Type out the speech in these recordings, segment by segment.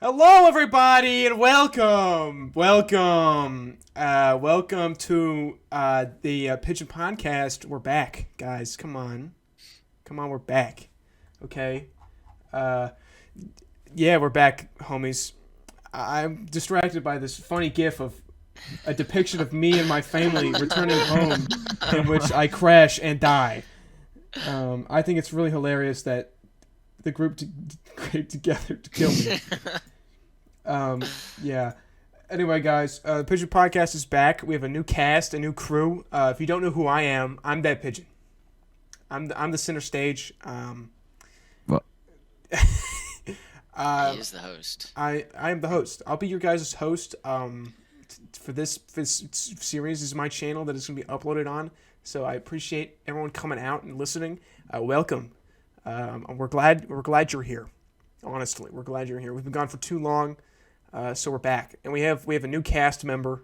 Hello, everybody, and welcome to the Pigeon podcast. We're back, guys. Come on, we're back. Okay, yeah, we're back, homies. I'm distracted by this funny GIF of a depiction of me and my family returning home, in which I crash and die. I think it's really hilarious that the group came together to kill me. Yeah. Anyway, guys, the Pigeon Podcast is back. We have a new cast, a new crew. If you don't know who I am, I'm that Pigeon. I'm the center stage. What? He is the host. I am the host. I'll be your guys' host. For this series, this is my channel that is going to be uploaded on. So I appreciate everyone coming out and listening. Welcome. We're glad you're here. Honestly, we're glad you're here. We've been gone for too long. So we're back, and we have a new cast member,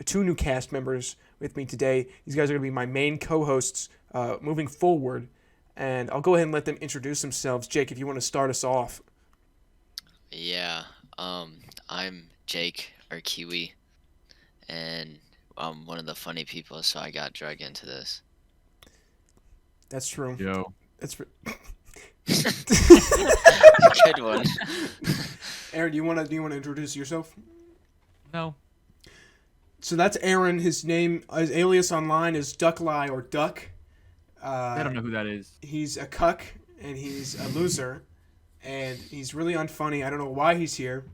two new cast members with me today. These guys are going to be my main co-hosts moving forward, and I'll go ahead and let them introduce themselves. Jake, if you want to start us off. Yeah, I'm Jake, or Kiwi, and I'm one of the funny people, so I got dragged into this. That's true. Yo. That's Good one. Aaron, do you want to introduce yourself? No. So that's Aaron. His name, his alias online is Ducklie or Duck. I don't know who that is. He's a cuck and he's a loser, and he's really unfunny. I don't know why he's here.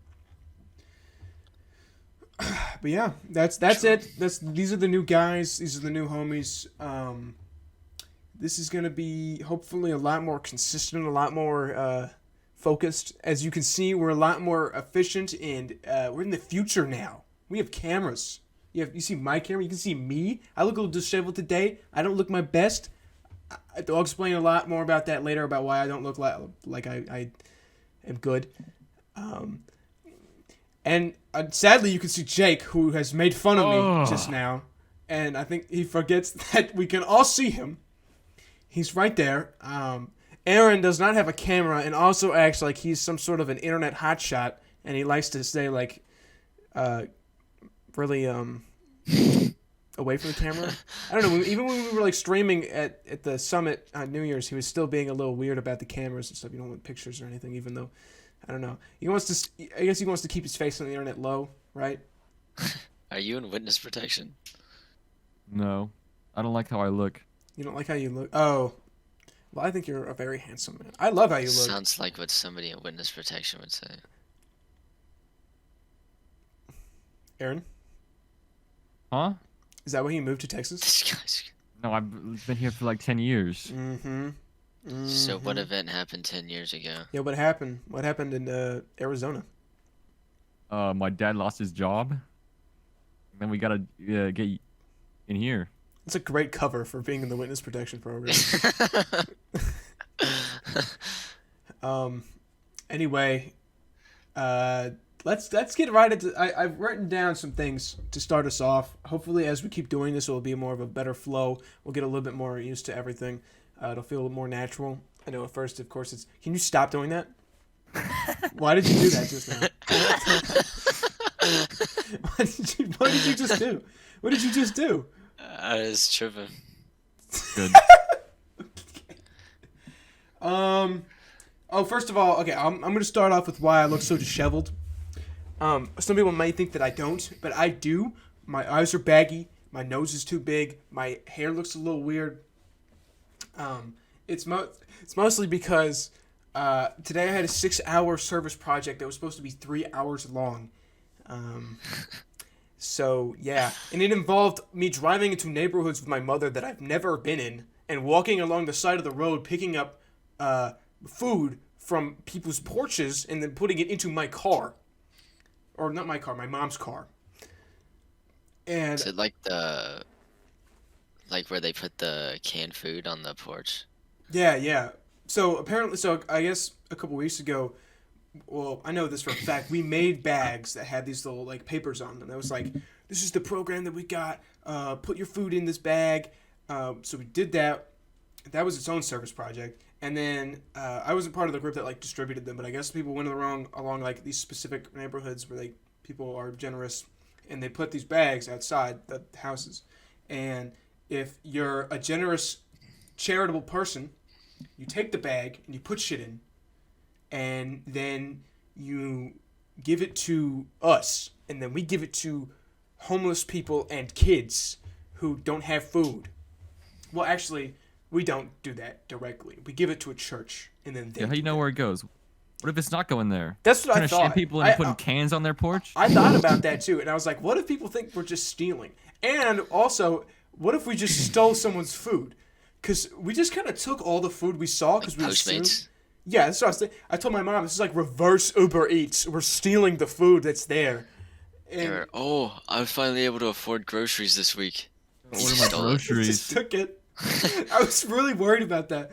But yeah, that's it. These are the new guys. These are the new homies. This is gonna be hopefully a lot more consistent, a lot more focused. As you can see, we're a lot more efficient, and we're in the future now. We have cameras. You see my camera. You can see me. I look a little disheveled today. I don't look my best. I'll explain a lot more about that later, about why I don't look like I am good. And sadly, you can see Jake, who has made fun of me just now, and I think he forgets that we can all see him. He's right there. Aaron does not have a camera and also acts like he's some sort of an internet hotshot, and he likes to stay like really away from the camera. I don't know. Even when we were like streaming at the summit on New Year's, he was still being a little weird about the cameras and stuff. You don't want pictures or anything, even though I don't know. He wants to. I guess he wants to keep his face on the internet low, right? Are you in witness protection? No. I don't like how I look. You don't like how you look? Oh. Well, I think you're a very handsome man. I love how you look. Sounds like what somebody in witness protection would say. Aaron? Huh? Is that when you moved to Texas? This guy's... No, I've been here for like 10 years. So what event happened 10 years ago? Yeah, what happened? What happened in Arizona? My dad lost his job. And then we gotta get in here. It's a great cover for being in the witness protection program. Anyway, let's get right into. I've written down some things to start us off. Hopefully, as we keep doing this, it will be more of a better flow. We'll get a little bit more used to everything. It'll feel a little more natural. I know at first, of course, it's. Can you stop doing that? Why did you do that just now? What did you just do? What did you just do? I was tripping. Good. Oh, first of all, okay, I'm going to start off with why I look so disheveled. Some people might think that I don't, but I do. My eyes are baggy. My nose is too big. My hair looks a little weird. It's mostly because today I had a 6-hour service project that was supposed to be 3 hours long. So, yeah. And it involved me driving into neighborhoods with my mother that I've never been in and walking along the side of the road picking up food from people's porches and then putting it into my car. Or not my car, my mom's car. And Is it like where they put the canned food on the porch? yeah. So I guess a couple weeks ago, well, I know this for a fact, we made bags that had these little like papers on them. That was like, this is the program that we got. Put your food in this bag. So we did that. That was its own service project. And then I wasn't part of the group that like distributed them, but I guess people went along like these specific neighborhoods where like people are generous, and they put these bags outside the houses. And if you're a generous, charitable person, you take the bag and you put shit in, and then you give it to us, and then we give it to homeless people and kids who don't have food. Well, actually, we don't do that directly. We give it to a church, and then they Yeah, how you know where it goes? What if it's not going there? That's what I Trying to thought. shame people and putting cans on their porch? I thought about that too, and I was like, what if people think we're just stealing? And also, what if we just stole someone's food? Because we just kind of took all the food we saw because we assumed. Postmates. Yeah, that's what I was saying. I told my mom, this is like reverse Uber Eats. We're stealing the food that's there. And Oh, I was finally able to afford groceries this week. Order my Stole it. groceries. just took it. I was really worried about that.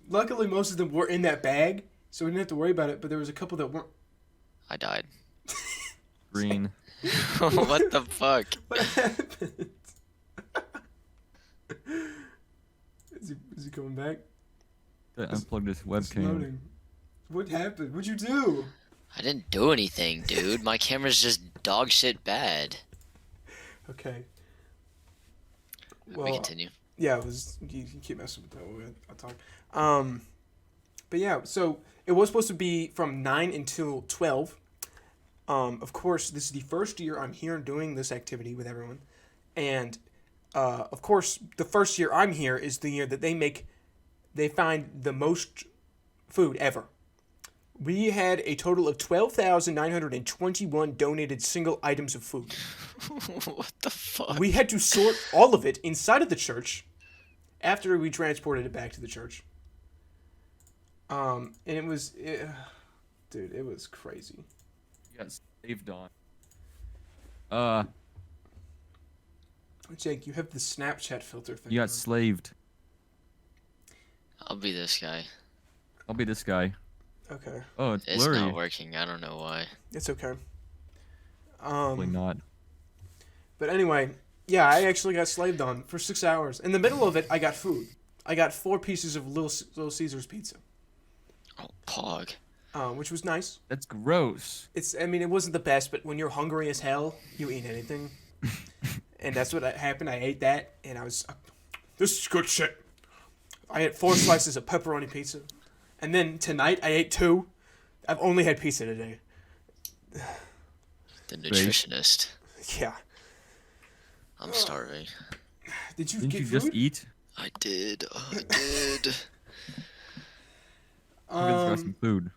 Luckily, most of them were in that bag, so we didn't have to worry about it. But there was a couple that weren't. I died. Green. What the fuck? What happened? Is he coming back? I unplugged this It's webcam. loading. What happened? What'd you do? I didn't do anything, dude. My camera's just dog shit bad. Okay. We Well, continue. yeah, it was. You keep messing with that when I talk. But yeah, so it was supposed to be from 9 until 12. Of course, this is the first year I'm here doing this activity with everyone, and of course, the first year I'm here is the year that they find the most food ever. We had a total of 12,921 donated single items of food. What the fuck? We had to sort all of it inside of the church after we transported it back to the church. And it was, dude, it was crazy. You got saved on. Jake, you have the Snapchat filter thing. You got on. slaved. I'll be this guy. I'll be this guy. Okay, Oh, it's It's blurry. not working. I don't know why. it's okay. Probably not. But anyway, yeah, I actually got slaved on for 6 hours. In the middle of it, I got food. I got 4 pieces of Little Caesars pizza, Oh, pog. which was nice. That's gross. I mean, it wasn't the best, but when you're hungry as hell, you eat anything. And that's what happened. I ate that, and I was, this is good shit. I ate 4 slices of pepperoni pizza. And then tonight, I ate 2. I've only had pizza today. The nutritionist. Yeah. I'm starving. Did you Didn't get you food? just eat? I did. I did. Let's grab some food.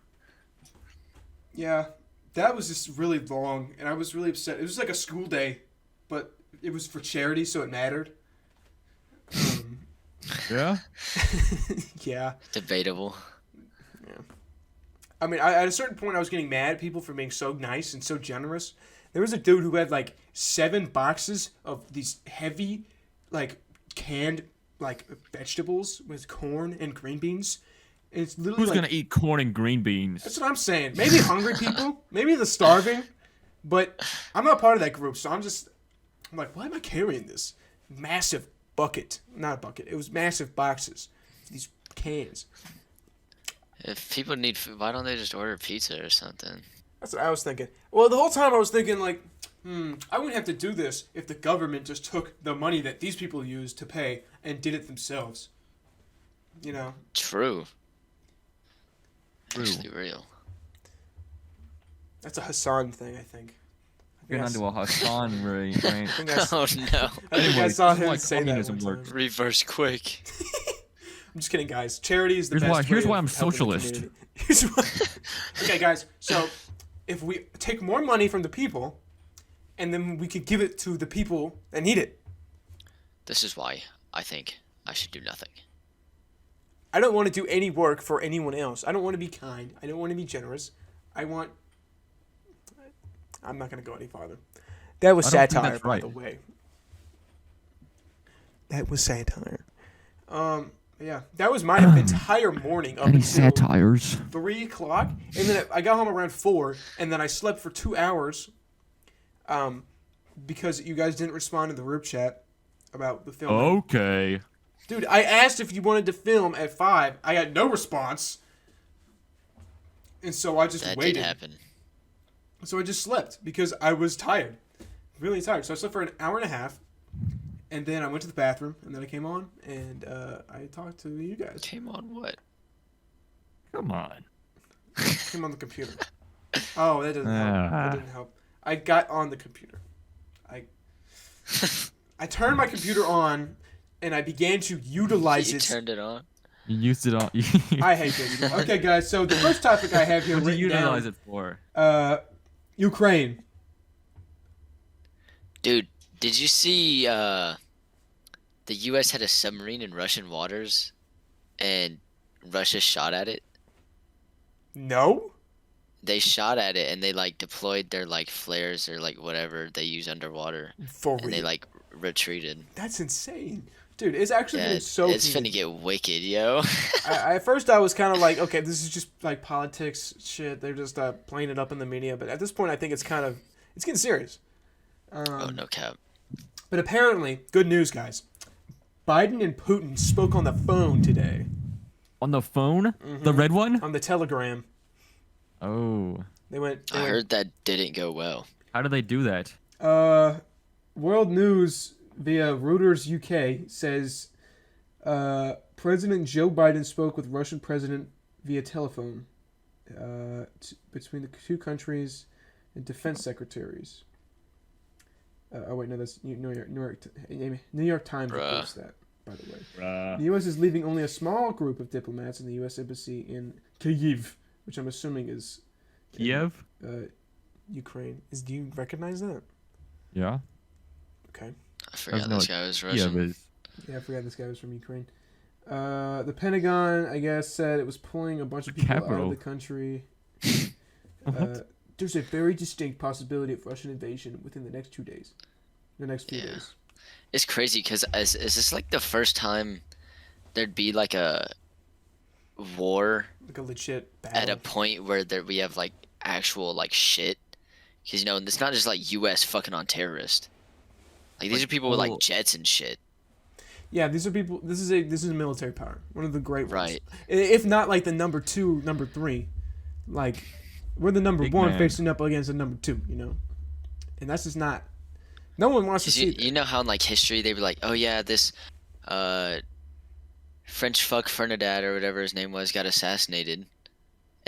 Yeah, that was just really long, and I was really upset. It was like a school day, but it was for charity, so it mattered. Yeah? Yeah. Debatable. I mean, at a certain point, I was getting mad at people for being so nice and so generous. There was a dude who had like 7 boxes of these heavy, like canned, like vegetables with corn and green beans. And it's literally Who's like, gonna eat corn and green beans? that's what I'm saying. Maybe hungry people, maybe the starving, but I'm not part of that group, so I'm like, why am I carrying this massive bucket? Not a bucket. It was massive boxes, these cans. If people need food, why don't they just order pizza or something? That's what I was thinking. Well, the whole time I was thinking, like, I wouldn't have to do this if the government just took the money that these people use to pay and did it themselves. You know? True. True. Actually real. That's a Hassan thing, I think. You're not into a Hassan right? I think I, Oh no. I, think I Anyway, saw this is him why say that communism one works. time. Reverse quick. I'm just kidding, guys. Charity is the Here's best why- here's way why of I'm helping the socialist. community. Here's why. Okay, guys. So, if we take more money from the people, and then we could give it to the people that need it. This is why I think I should do nothing. I don't want to do any work for anyone else. I don't want to be kind. I don't want to be generous. I'm not going to go any farther. That was I don't think satire, that's by right. the way. That was satire. Yeah, that was my entire morning up until satires? 3 o'clock, and then I got home around 4, and then I slept for 2 hours, because you guys didn't respond to the group chat about the film. Okay. Dude, I asked if you wanted to film at 5. I got no response. And so I just That waited. did happen. So I just slept because I was tired. Really tired. So I slept for an hour and a half. And then I went to the bathroom. And then I came on. And I talked to you guys. Came on what? Come on. Came on the computer. Oh, that doesn't help. That didn't help. I got on the computer. I turned my computer on. And I began to utilize You it. turned it on? You used it on. I hate that. Okay, guys. So the first topic I have here What do you written utilize down, it for? Ukraine. Dude, did you see the U.S. had a submarine in Russian waters, and Russia shot at it? No. They shot at it, and they like deployed their like flares or like whatever they use underwater, For and real. they like retreated. That's insane. Dude, it's actually Yeah, getting so it's heated. finna get wicked, yo. At first, I was kind of like, okay, this is just like politics shit. They're just playing it up in the media. But at this point, I think it's getting serious. Oh, no cap. But apparently, good news, guys. Biden and Putin spoke on the phone today. On the phone? The red one? On the Telegram. Oh. I heard that didn't go well. How do they do that? World News via Reuters UK says President Joe Biden spoke with Russian President via telephone between the two countries and defense secretaries. Oh wait, no, that's New York Times reports that. By the way, the U.S. is leaving only a small group of diplomats in the U.S. embassy in Kyiv, which I'm assuming is Kiev? Ukraine. Do you recognize that? Yeah. Okay. I forgot know this what guy was Kiev Russian. is. Yeah, I forgot this guy was from Ukraine. The Pentagon, I guess, said it was pulling a bunch of people out of the country. There's a very distinct possibility of Russian invasion within the next 2 days. The next few days. It's crazy because is this like the first time there'd be like a war Like a legit battle. at a point where we have like actual like shit? Because you know it's not just like U.S. fucking on terrorists. Like these are people with like jets and shit. Yeah, these are people. This is a military power. One of the great ones. Right. If not like the number 2, number 3, like we're the number Big 1 man. facing up against the number 2. You know, and that's just not. No one wants to see that. You know how in like history they were like, oh yeah, this French fuck Fernandad or whatever his name was got assassinated,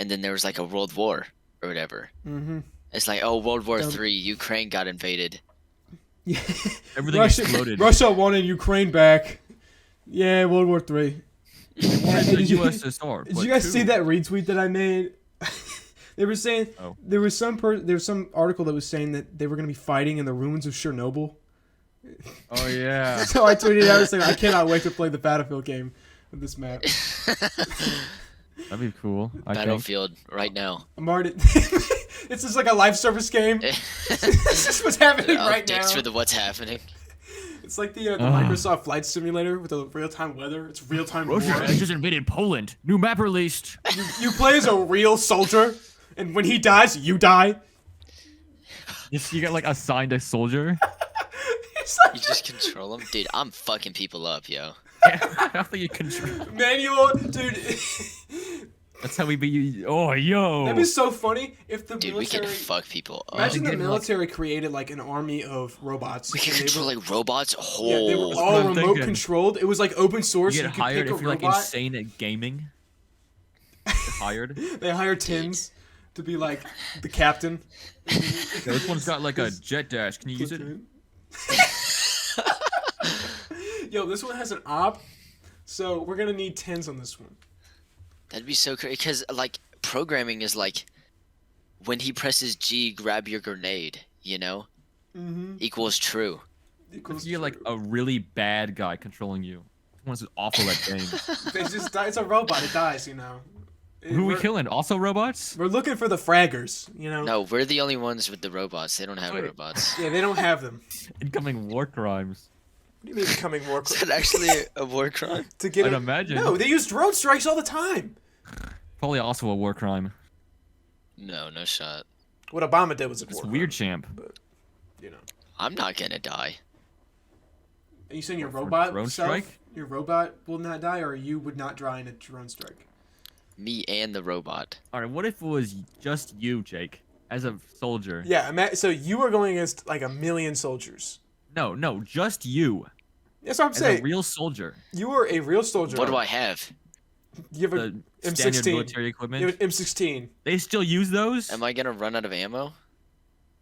and then there was like a world war or whatever. Mm-hmm. It's like, oh, World War III, Ukraine got invaded. Yeah. Everything exploded. Russia wanted Ukraine back. Yeah, World War III. The USSR. Did you guys see that retweet that I made? They were saying there was some article that was saying that they were going to be fighting in the ruins of Chernobyl. Oh yeah. So I tweeted out saying I cannot wait to play the Battlefield game with this map. That'd be cool. Battlefield right now. I'm already. It's just like a live service game. It's just what's happening right now. Updates for the what's happening. It's like the Microsoft Flight Simulator with the real-time weather. It's real-time war. Russia has just invaded Poland. New map released. You play as a real soldier, and when he dies, you die. You get like assigned a soldier. You just control them, dude. I'm fucking people up, yo. How do you control? Manual, dude. That's how we beat you. Oh, yo. That'd be so funny if the Dude, military. we can fuck people up. Imagine the military created like an army of robots. We can and they control were- like robots. Oh, Yeah, they were what all I'm remote thinking. controlled. It was like open source. You You get could hired pick a if you're like robot. insane at gaming. Get hired. They hired Tins to be like the captain. Yeah, this one's got like a jet dash. Can you use it? Yo, this one has an op, so we're gonna need Tins on this one. That'd be so crazy. Because like programming is like when he presses G, grab your grenade. You know, equals true. If you get like a really bad guy controlling you. Someone's who's awful at games. They just die. It's a robot. It dies. You know. Who are we We're- killing? Also robots? We're looking for the fraggers. You know. No, we're the only ones with the robots. They don't have Wait. robots. Yeah, they don't have them. Incoming war crimes. What do you mean becoming war Is that actually a war crime? to get I'd it? imagine. No, they use drone strikes all the time. Probably also a war crime. No, no shot. What Obama did was a It's war weird, crime, champ. but you know. I'm not gonna die. Are you saying your For robot drone self? strike? your robot will not die, or you would not die in a drone strike? Me and the robot. All right, what if it was just you, Jake, as a soldier? Yeah, so you are going against like 1,000,000 soldiers. No, just you. That's what I'm As saying. a real soldier. You are a real soldier. What do I have? You have a The standard M16. military equipment. You have an M16. They still use those? Am I gonna run out of ammo?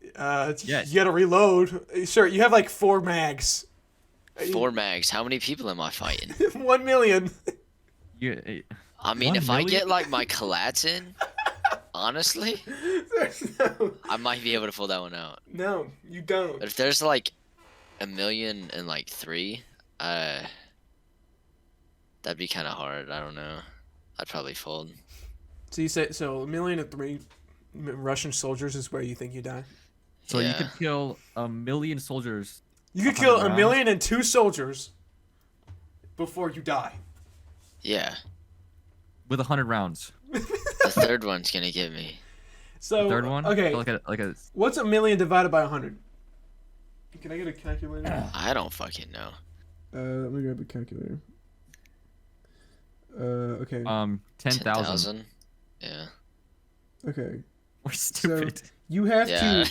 Yes. You gotta reload. Sure, you have like 4 mags. 4 mags. How many people am I fighting? 1,000,000. You, I mean, 1 if I million? get like my collats in, honestly, no, I might be able to pull that one out. no, you don't. But if there's like 1,000,000 and like 3, that'd be kind of hard. I don't know. I'd probably fold. So you say 1,000,000 and 3 Russian soldiers is where you think you die. so you Yeah. could kill 1,000,000 soldiers. You could kill 100 rounds? 1,000,002 soldiers before you die. Yeah. With 100 rounds. The third one's gonna get me. So Third one? okay, So like a what's 1,000,000 divided by 100? Can I get a calculator? I don't fucking know. Let me grab a calculator. Okay. 10,000. Yeah. Okay. We're stupid. You have Yeah.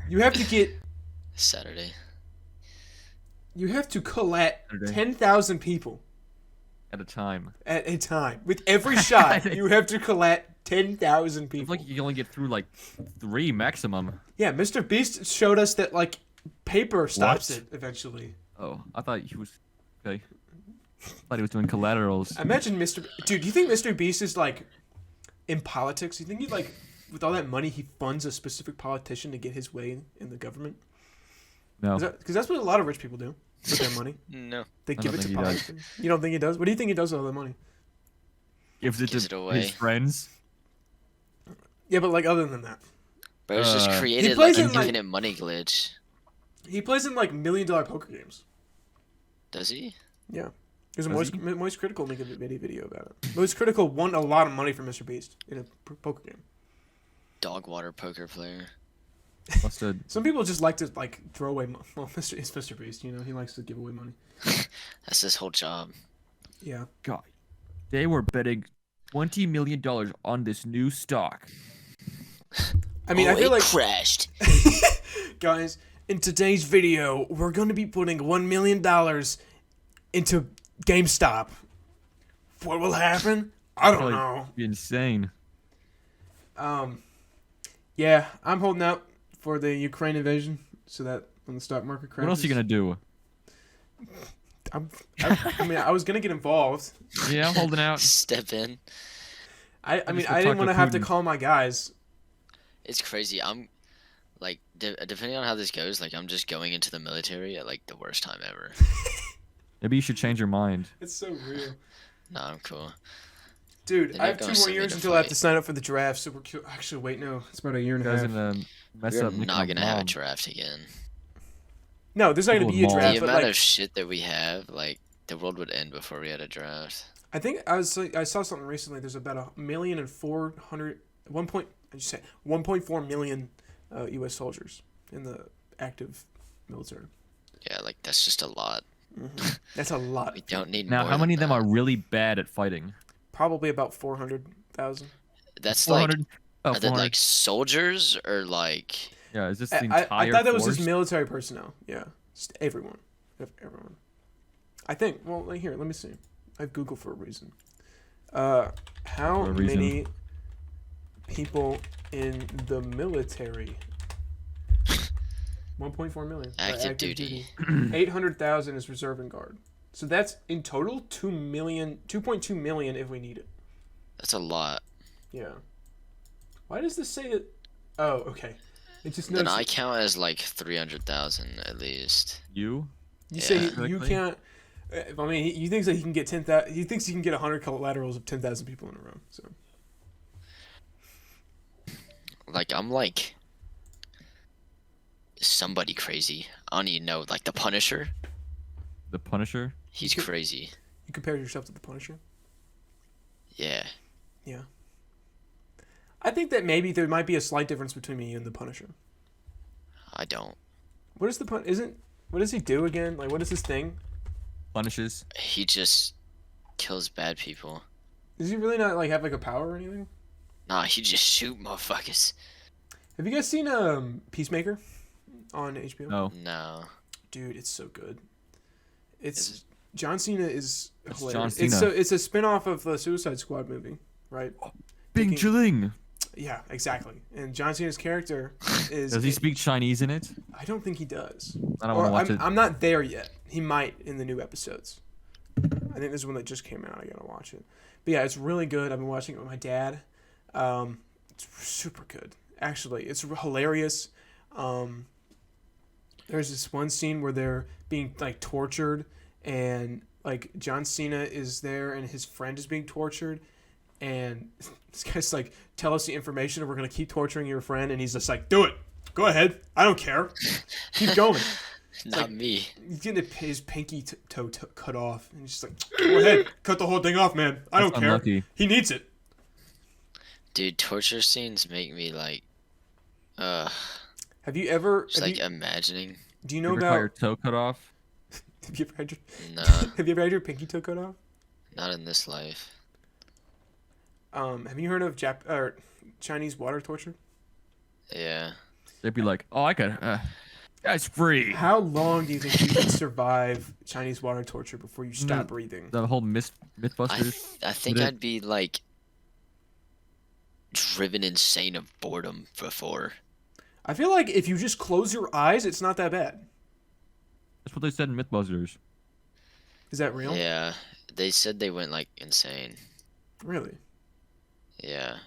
you have to get Saturday. you have to collect Saturday. 10,000 people At a time. at a time. With every shot, you have to collect 10,000 I feel people. like you can only get through like 3 maximum. Yeah, Mr. Beast showed us that like paper stops What? it eventually. Oh, I thought he was okay. I thought he was doing collaterals. Imagine Mr. Dude, do you think Mr. Beast is like in politics? You think he like with all that money he funds a specific politician to get his way in the government? No. Because that's what a lot of rich people do with their money. No. They I give don't it to think he does. politicians. You don't think he does? What do you think he does with all the money? Gives it Gives to it away. his friends. Yeah, but like other than that, Bro, it's just He created plays like in, an like- infinite money glitch. he plays in like $1 million poker games. Does he? Yeah. There's a Does Moist Critical make a video about it. Moist Critical won a lot of money from Mr. Beast in a poker game. Dog water poker player. Must have. Some people just like to like throw away. Well, it's Mr. Beast. You know, he likes to give away money. That's his whole job. Yeah. God. They were betting $20 million on this new stock. I mean, oh, I feel it like crashed. guys, in today's video, we're going to be putting $1 million into GameStop. What will happen? I don't Probably know. be insane. Yeah, I'm holding out for the Ukraine invasion so that when the stock market crashes. What else are you gonna do? I mean, I was gonna get involved. Yeah, I'm holding out. Step in. I mean, just go I didn't talk want to to have to Putin. call my guys. It's crazy. I'm like, depending on how this goes, like I'm just going into the military at like the worst time ever. Maybe you should change your mind. It's so real. Nah, I'm cool. Dude, They're I not have 2 gonna more send me years to until I have fight. to sign up for the draft. So actually, wait, no, it's about a year and You a guys half. gonna mess We're up. making not gonna have a bomb. draft again. No, there's not gonna be a People with draft. The But amount like, of shit that we have, like the world would end before we had a draft. I think I saw something recently. There's about 1.4 million U.S. soldiers in the active military. Yeah, like that's just a lot. That's a lot. We don't need Now, more how many of than them that. are really bad at fighting? Probably about 400,000. That's like, 400. are About they 400. like soldiers or like? Yeah, is this the I entire thought that was force? just military personnel. Yeah, just everyone. Everyone. I think. Well, here, let me see. I have Google for a reason. How For a reason. many people in the military? 1.4 million. Active duty. 800,000 is reserve and guard. So that's in total 2.2 million if we need it. That's a lot. Yeah. Why does this say it? Oh, okay. It just Then knows. I count as like 300,000 at least. You? You say Yeah. you Correctly. can't. I mean, he thinks that he can get 10,000. He thinks he can get 100 collaterals of 10,000 people in a row. So Like I'm like somebody crazy. I don't even know. Like the Punisher. The Punisher? He's could- crazy. you compare yourself to the Punisher. Yeah. Yeah. I think that maybe there might be a slight difference between me and the Punisher. I don't. What is the What does he do again? Like, what is his thing? punishes. He just kills bad people. Does he really not like have like a power or anything? Nah, he just shoot motherfuckers. Have you guys seen Peacemaker on HBO? No. No. Dude, it's so good. It's John Cena is It's hilarious. John Cena. It's a spin-off of the Suicide Squad movie, right? Bing Taking- Chilling. Yeah, exactly. And John Cena's character is. Does he speak Chinese in it? I don't think he does. I don't want to watch it. I'm not there yet. He might in the new episodes. I think there's one that just came out. I gotta watch it. But yeah, it's really good. I've been watching it with my dad. It's super good. Actually, it's hilarious. There's this one scene where they're being like tortured, and like John Cena is there, and his friend is being tortured, and this guy's like, "Tell us the information, or we're gonna keep torturing your friend." And he's just like, "Do it. Go ahead. I don't care. Keep going." Not like- me. He's getting his pinky toe cut off, and he's just like, "Go ahead, cut the whole thing off, man. I don't That's care. unlucky. He needs it." Dude, torture scenes make me like, Have you ever? just like imagining. Do you You know ever got your about? toe cut off? Have you ever had your? Nah, Have you ever had your pinky toe cut off? not in this life. Have you heard of Chinese water torture? Yeah. They'd be like, "Oh, I could. That's free." How long do you think you can survive Chinese water torture before you stop breathing? The whole I, Mythbusters. I think Did it- I'd be like driven insane of boredom before. I feel like if you just close your eyes, it's not that bad. That's what they said in Mythbusters. Is that real? Yeah. They said they went like insane. Really? Yeah.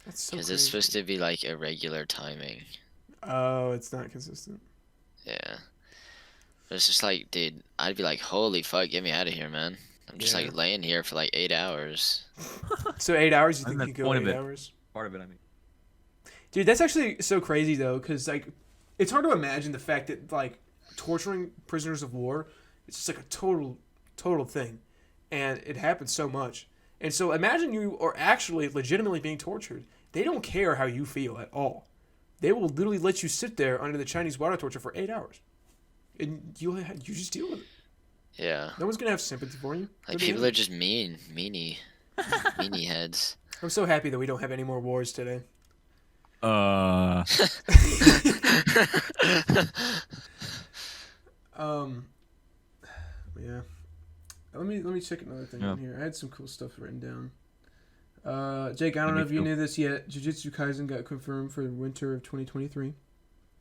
That's so Because crazy. it's supposed to be like irregular timing. Oh, it's not consistent. Yeah. But it's just like, dude, I'd be like, holy fuck, get me out of here, man. I'm just Yeah. like laying here for like 8 hours. So 8 hours? You I think think you that's go point of 8 it. hours? Part of it, I mean. Dude, that's actually so crazy though, because like, it's hard to imagine the fact that like torturing prisoners of war, it's just like a total thing, and it happens so much. And so imagine you are actually legitimately being tortured. They don't care how you feel at all. They will literally let you sit there under the Chinese water torture for 8 hours, and you just deal with it. Yeah. No one's gonna have sympathy for you. Like, people are just meanie heads. I'm so happy that we don't have any more wars today. Yeah. Let me check another thing on here. I had some cool stuff written down. Jake, I don't know if you knew this yet. Jujutsu Kaisen got confirmed for the winter of 2023,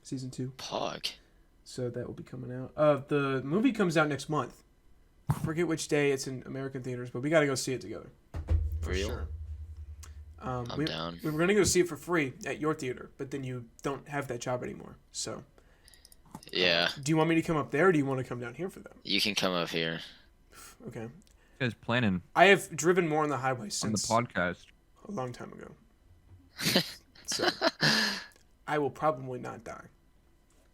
season 2. Pog. So that will be coming out. The movie comes out next month. I forget which day it's in American theaters, but we got to go see it together. For Real? sure. I'm down. We were gonna go see it for free at your theater, but then you don't have that job anymore. So, Yeah. do you want me to come up there, or do you want to come down here for them? You can come up here. Okay. You guys planning I have driven more on the highway on the since podcast? a long time ago. So, I will probably not die.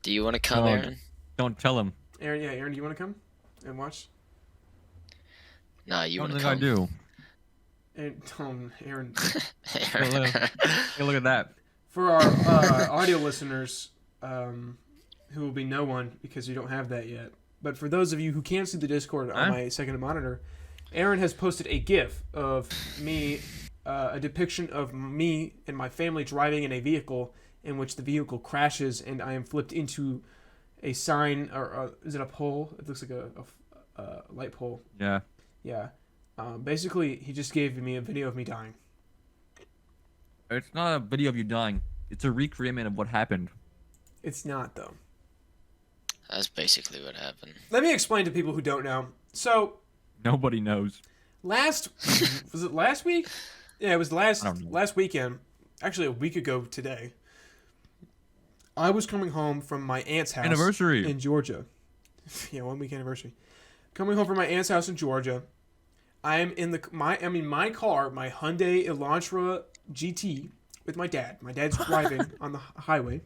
Do you want to come, Oh, Aaron? Don't tell him. Aaron, do you want to come and watch? Nah, you I want don't to think come? I do. Aaron, Hey, look at that. for our audio listeners, who will be no one because we don't have that yet. But for those of you who can't see the Discord on my second monitor, Aaron has posted a GIF of me, a depiction of me and my family driving in a vehicle in which the vehicle crashes and I am flipped into a sign, or is it a pole? It looks like a light pole. Yeah. Yeah. Basically, he just gave me a video of me dying. It's not a video of you dying. It's a recreation of what happened. It's not, though. That's basically what happened. Let me explain to people who don't know. So, Nobody knows. was it last week? Yeah, it was I don't know. last weekend. Actually, a week ago today. I was coming home from my aunt's house Anniversary. in Georgia. Yeah, 1 week anniversary. Coming home from my aunt's house in Georgia. I am in my car, my Hyundai Elantra GT, with my dad. My dad's driving on the highway,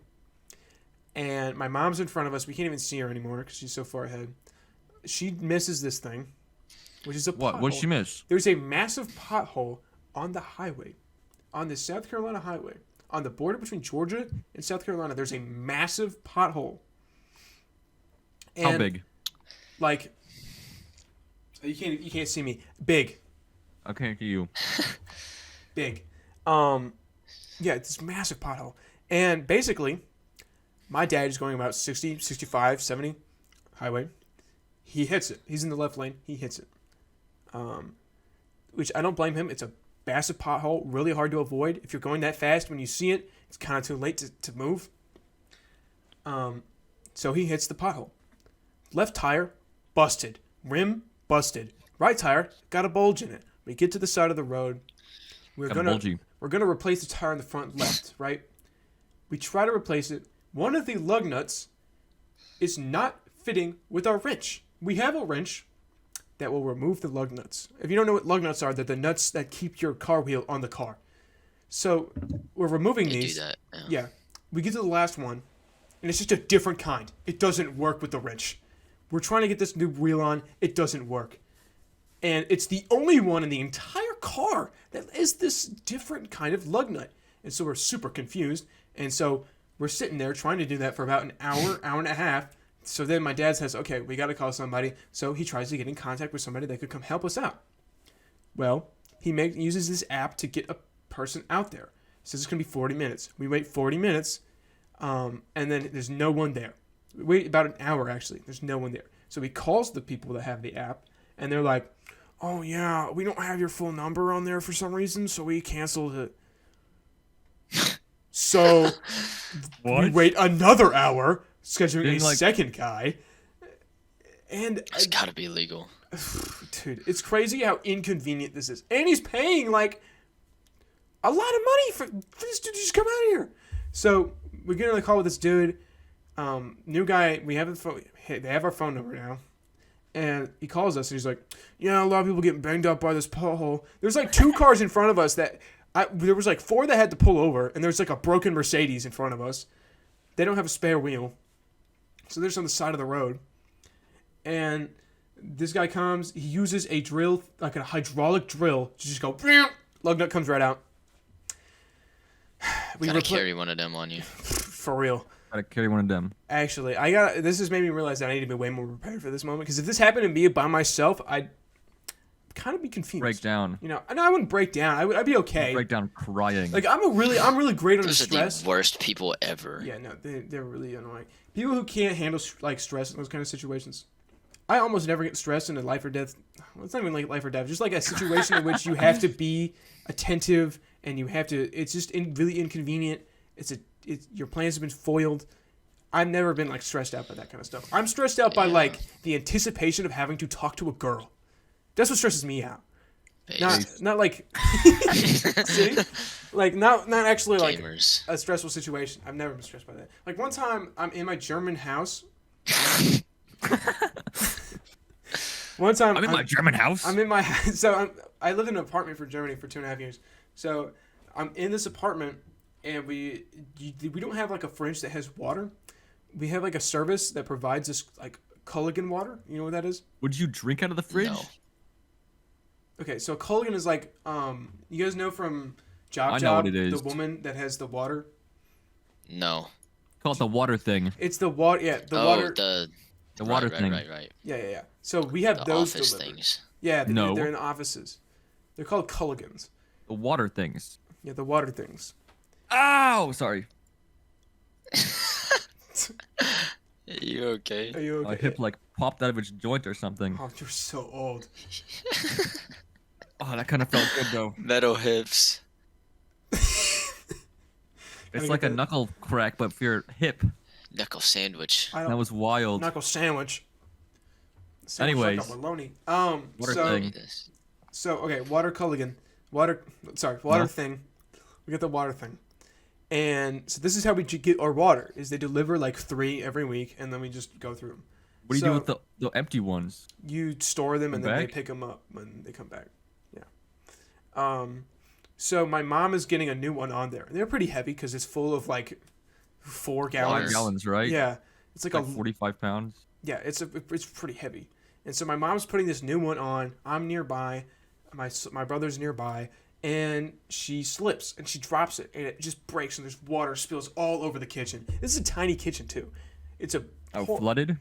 and my mom's in front of us. We can't even see her anymore because she's so far ahead. She misses this thing, which is a What? pothole. What'd she miss? There's a massive pothole on the highway, on the South Carolina highway, on the border between Georgia and South Carolina. There's a massive pothole. How And, big? Like, You can't see me. Big. Okay, to you. Big. Yeah, it's this massive pothole. And basically, my dad is going about 60, 65, 70 highway. He hits it. He's in the left lane. He hits it. Which I don't blame him. It's a massive pothole, really hard to avoid. If you're going that fast, when you see it, it's kind of too late to move. So he hits the pothole. Left tire, busted. Rim, busted. Right tire, got a bulge in it. We get to the side of the road. We're gonna replace the tire in the front left, right? We try to replace it. One of the lug nuts is not fitting with our wrench. We have a wrench that will remove the lug nuts. If you don't know what lug nuts are, they're the nuts that keep your car wheel on the car. So we're removing these. Do that. Yeah. We get to the last one, and it's just a different kind. It doesn't work with the wrench. We're trying to get this new wheel on. It doesn't work. And it's the only one in the entire car that is this different kind of lug nut. And so we're super confused. And so we're sitting there trying to do that for about an hour, hour and a half. So then my dad says, okay, we got to call somebody. So he tries to get in contact with somebody that could come help us out. Well, he uses this app to get a person out there. Says it's going to be 40 minutes. We wait 40 minutes, and then there's no one there. We wait about an hour, actually. There's no one there. So he calls the people that have the app, and they're like, oh, yeah, we don't have your full number on there for some reason, so we canceled it. So we wait another hour, scheduling a second guy. And It's got to be illegal. Dude, it's crazy how inconvenient this is. And he's paying, like, a lot of money for this dude to just come out of here. So we get on the call with this dude. New guy, we have the phone. Hey, they have our phone number now. And he calls us and he's like, yeah, a lot of people getting banged up by this pothole. There's like 2 cars in front of us that there was like 4 that had to pull over, and there's like a broken Mercedes in front of us. They don't have a spare wheel. So they're just on the side of the road. And this guy comes, he uses a drill, like a hydraulic drill, to just go, lug nut comes right out. We gotta carry one of them on you. For real. Gotta carry one of them. Actually, this has made me realize that I need to be way more prepared for this moment, because if this happened to me by myself, I'd kind of be confused. Break down. You know, I wouldn't break down. I'd be okay. Break down crying. Like I'm really great under stress. Those are the worst people ever. Yeah, no, they're really annoying. People who can't handle like stress in those kind of situations. I almost never get stressed in a life or death. Well, it's not even like life or death. Just like a situation in which you have to be attentive and you have to. It's just really inconvenient. Your plans have been foiled. I've never been like stressed out by that kind of stuff. I'm stressed out by like the anticipation of having to talk to a girl. That's what stresses me out. Not like see? Like not actually like Gamers. a stressful situation. I've never been stressed by that. Like one time I'm in my German house. One time I'm in my German house. I'm in my so I lived in an apartment for Germany for 2.5 years. So I'm in this apartment and we don't have like a fridge that has water. We have like a service that provides us like Culligan water. You know what that is? Would you drink out of the fridge? No. Okay, so Culligan is like you guys know from Job I know what it the is. woman that has the water. No. Call it the water thing. It's the water. Yeah, the Oh, water. The water thing. Right. Yeah. So we have The those office delivered. things. Yeah, No. they're in offices. They're called Culligans. The water things. Yeah, the water things. Ow! Sorry. Are you okay? Are you okay? My hip like popped out of its joint or something. Oh, you're so old. Oh, that kind of felt good though. Metal hips. It's like a knuckle crack, but for your hip. Knuckle sandwich. That was wild. Knuckle sandwich. Anyways. Like a bologna. Water so, thing. So okay, water Culligan. Water thing. We get the water thing. And so this is how we get our water, is they deliver like 3 every week, and then we just go through them. What do you do with the empty ones? You store them, and then they Back? pick them up when they come back. Yeah. So my mom is getting a new one on there. They're pretty heavy because it's full of like 4 gallons. 5 gallons, right? Yeah. It's like 45 pounds. Yeah, it's pretty heavy. And so my mom's putting this new one on. I'm nearby. My brother's nearby. And she slips and she drops it and it just breaks and there's water spills all over the kitchen. This is a tiny kitchen too. It's flooded?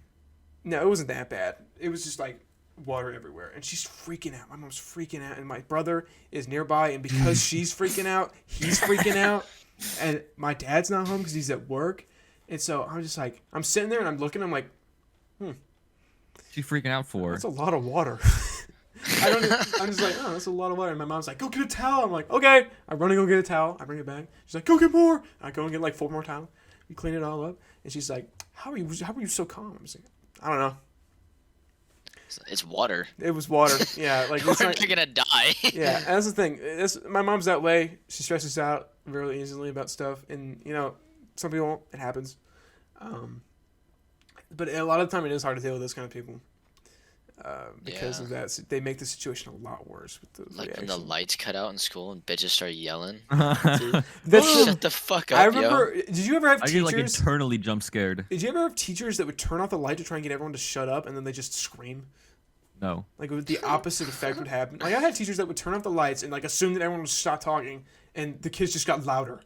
No, it wasn't that bad. It was just like water everywhere, and she's freaking out. My mom's freaking out, and my brother is nearby, and because she's freaking out, he's freaking out, and my dad's not home because he's at work, and so I'm just like, I'm sitting there and I'm looking, I'm like, She's freaking out for. that's a lot of water. I'm just like, oh, that's a lot of water. And my mom's like, go get a towel. I'm like, okay. I run to go get a towel. I bring it back. She's like, go get more. I go and get like 4 more towels. We clean it all up. And she's like, how are you so calm? I'm just like, I don't know. It's water. It was water. Yeah, like it's You're not, gonna die. yeah, and that's the thing. My mom's that way. She stresses out really easily about stuff, and you know, some people it happens. But a lot of the time, it is hard to deal with those kind of people because of that. They make the situation a lot worse with those Like reactions. when the lights cut out in school and bitches start yelling. That's Shut the fuck up, I remember. yo. Did you ever have I get like teachers? eternally jump scared. Did you ever have teachers that would turn off the light to try and get everyone to shut up, and then they just scream? No. Like the opposite effect would happen. Like I had teachers that would turn off the lights and like assume that everyone would stop talking, and the kids just got louder.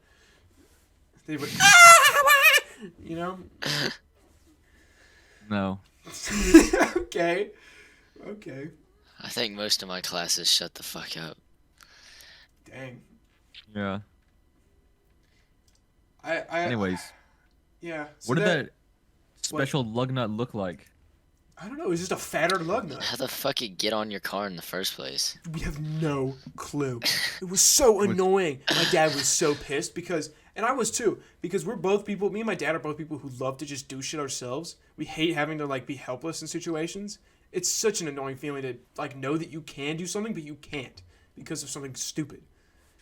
They would, you know. No. Okay. I think most of my classes shut the fuck up. Dang. Yeah. I Anyways, yeah. So what did that special lug nut look like? I don't know. It was just a fatter lug nut. How the fuck it get on your car in the first place? We have no clue. It was so annoying. My dad was so pissed because, and I was too, because we're both people. Me and my dad are both people who love to just do shit ourselves. We hate having to like be helpless in situations. It's such an annoying feeling to like know that you can do something but you can't because of something stupid.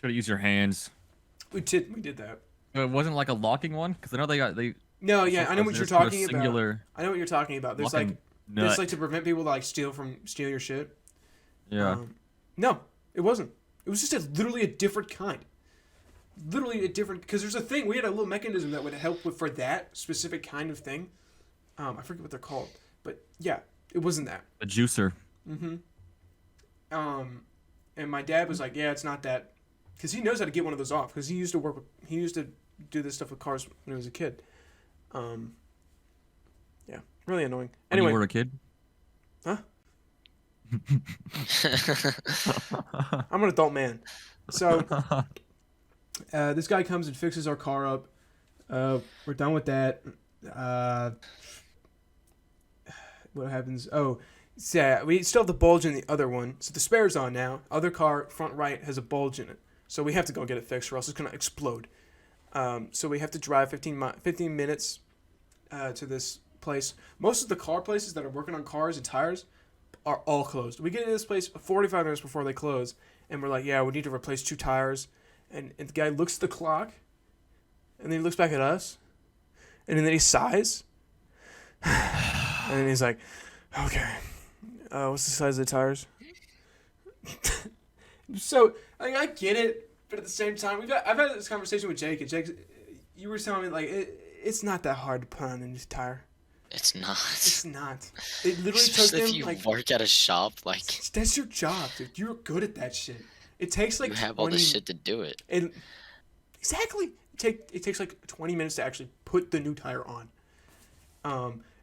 Should have used your hands. We did that. It wasn't like a locking one, because I know they. No, yeah, I know what you're talking about. Singular. I know what you're talking about. There's Locking like nut. there's like to prevent people to like steal your shit. Yeah. No, it wasn't. It was just literally a different kind. Literally a different, because there's a thing. We had a little mechanism that would help for that specific kind of thing. I forget what they're called, but yeah, it wasn't that. A juicer. And my dad was like, yeah, it's not that, because he knows how to get one of those off, because he used to do this stuff with cars when he was a kid. Yeah, really annoying. When Anyway, you were a kid. huh? I'm an adult man. So this guy comes and fixes our car up. We're done with that. What happens? Oh, so yeah, we still have the bulge in the other one. So the spare's on now. Other car, front right, has a bulge in it. So we have to go get it fixed or else it's going to explode. So we have to drive 15 minutes to this place. Most of the car places that are working on cars and tires are all closed. We get to this place 45 minutes before they close, and we're like, yeah, we need to replace 2 tires. And the guy looks at the clock, and then he looks back at us, and then he sighs, and then he's like, okay, what's the size of the tires? So, like, I get it, but at the same time, I've had this conversation with Jake, and Jake, you were telling me, like, it's not that hard to put on a new tire. It's not. It's not. It literally took Especially him, if you like, work at a shop, like that's your job, dude. You're good at that shit. It takes, like, you have all the shit to do it. Exactly. It takes, like, 20 minutes to actually put the new tire on.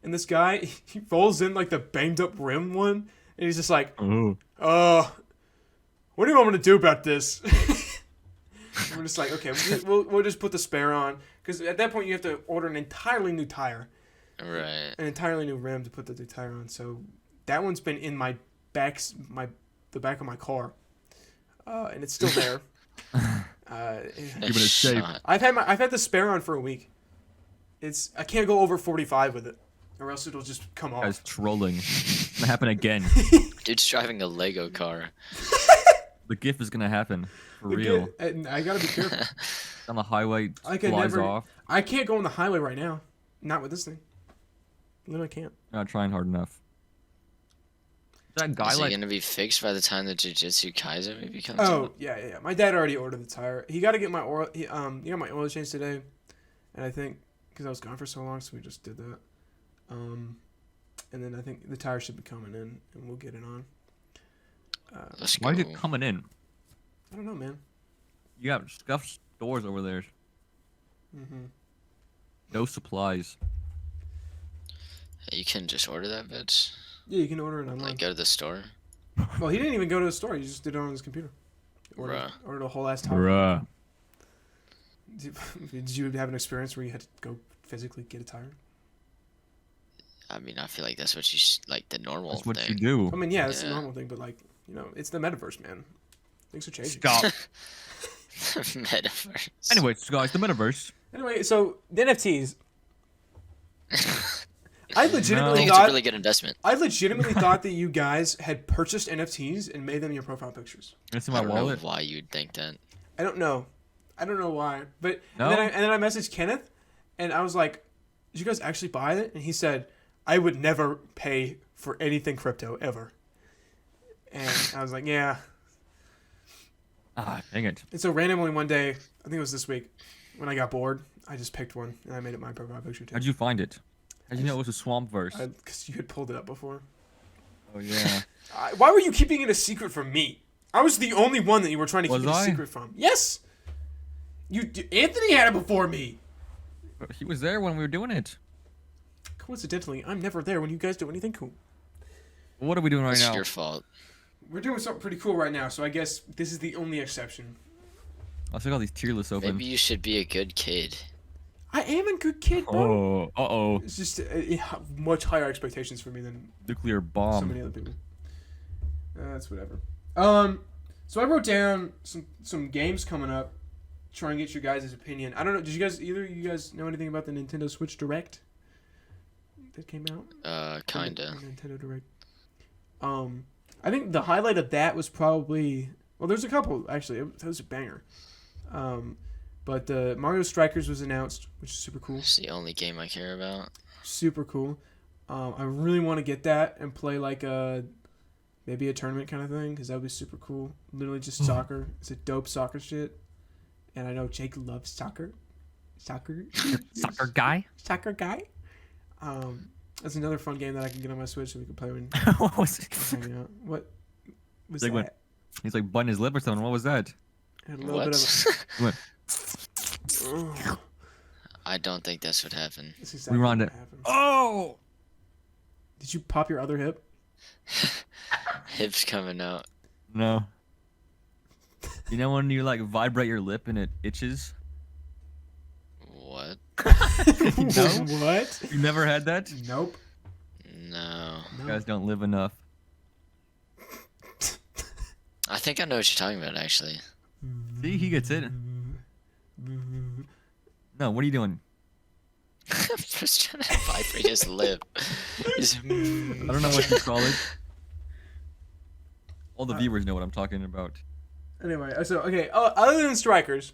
And this guy, he rolls in, like, the banged-up rim one, and he's just like, what do you want me to do about this? We're just like, okay, we'll just put the spare on. Because at that point, you have to order an entirely new tire. Right. An entirely new rim to put the new tire on. So that one's been in the back of my car. And it's still there. Keeping it safe. I've had the spare on for a week. I can't go over 45 with it, or else it'll just come off. Guy's trolling. It's gonna happen again. Dude's driving a Lego car. The GIF is gonna happen for real. And I gotta be careful. On the highway, I can flies never. off. I can't go on the highway right now. Not with this thing. Literally can't. You're not trying hard enough. That guy Is it like gonna be fixed by the time the Jujutsu Kaisen movie comes Oh out? yeah. My dad already ordered the tire. He got to get my oil. He got my oil changed today, and I think because I was gone for so long, so we just did that. And then I think the tire should be coming in, and we'll get it on. Let's why is go. it coming in? I don't know, man. You got scuffed stores over there. No supplies. You can just order that bitch. Yeah, you can order it online. Like go to the store? Well, he didn't even go to the store. He just did it on his computer. Ordered a whole ass taco. Bruh. Did you have an experience where you had to go physically get a tire? I mean, I feel like that's what like the normal That's what thing. you do. I mean, yeah, that's the Yeah. normal thing, but like, it's the metaverse, man. Things are changing. Stop. Metaverse. Anyways, guys, the metaverse. Anyway, so the NFTs. I I legitimately think it's a thought really good investment. I legitimately thought that you guys had purchased NFTs and made them your profile pictures. It's in I my don't know wallet. why you'd think that. I don't know why, but No? and then I messaged Kenneth, and I was like, "Did you guys actually buy it?" And he said, "I would never pay for anything crypto ever." And I was like, "Yeah." Ah, dang it. And so randomly one day, I think it was this week, when I got bored, I just picked one and I made it my profile picture too. How'd you find it? How'd you know it was a swamp verse? Because you had pulled it up before. Oh yeah. Why were you keeping it a secret from me? I was the only one that you were trying to keep it a Was I? secret from. Yes. Anthony had it before me. He was there when we were doing it. Coincidentally, I'm never there when you guys do anything cool. What are we doing right It's now? your fault. We're doing something pretty cool right now, so I guess this is the only exception. I'll check all these tier lists open. Maybe you should be a good kid. I am a good kid, bro. Oh, uh-oh. It's just much higher expectations for me than Nuclear so bomb. many other people. That's whatever. So I wrote down some games coming up. Try and get your guys' opinion. I don't know. Did either of you guys know anything about the Nintendo Switch Direct that came out? Kinda. Nintendo Direct. I think the highlight of that was probably there's a couple actually. That was a banger. But the Mario Strikers was announced, which is super cool. It's the only game I care about. Super cool. I really want to get that and play like maybe a tournament kind of thing because that would be super cool. Literally just soccer. It's a dope soccer shit. And I know Jake loves soccer. Soccer guy? Soccer guy. That's another fun game that I can get on my Switch so we can play when What was it? hanging out. What was Like that? when- He's like butting his lip or something. What was that? I had a little What? bit of He went, a, I don't think that's what happened. that's exactly Rewind what it. happened. oh! Did you pop your other hip? Hips coming out. No. You know when you like vibrate your lip and it itches? What? No? What? You never had that? Nope. No. You guys don't live enough. I think I know what you're talking about, actually. See, he gets it. No, what are you doing? I'm just trying to vibrate his lip. Just- I don't know what you call it. All the viewers know what I'm talking about. Anyway, so okay. Other than Strikers,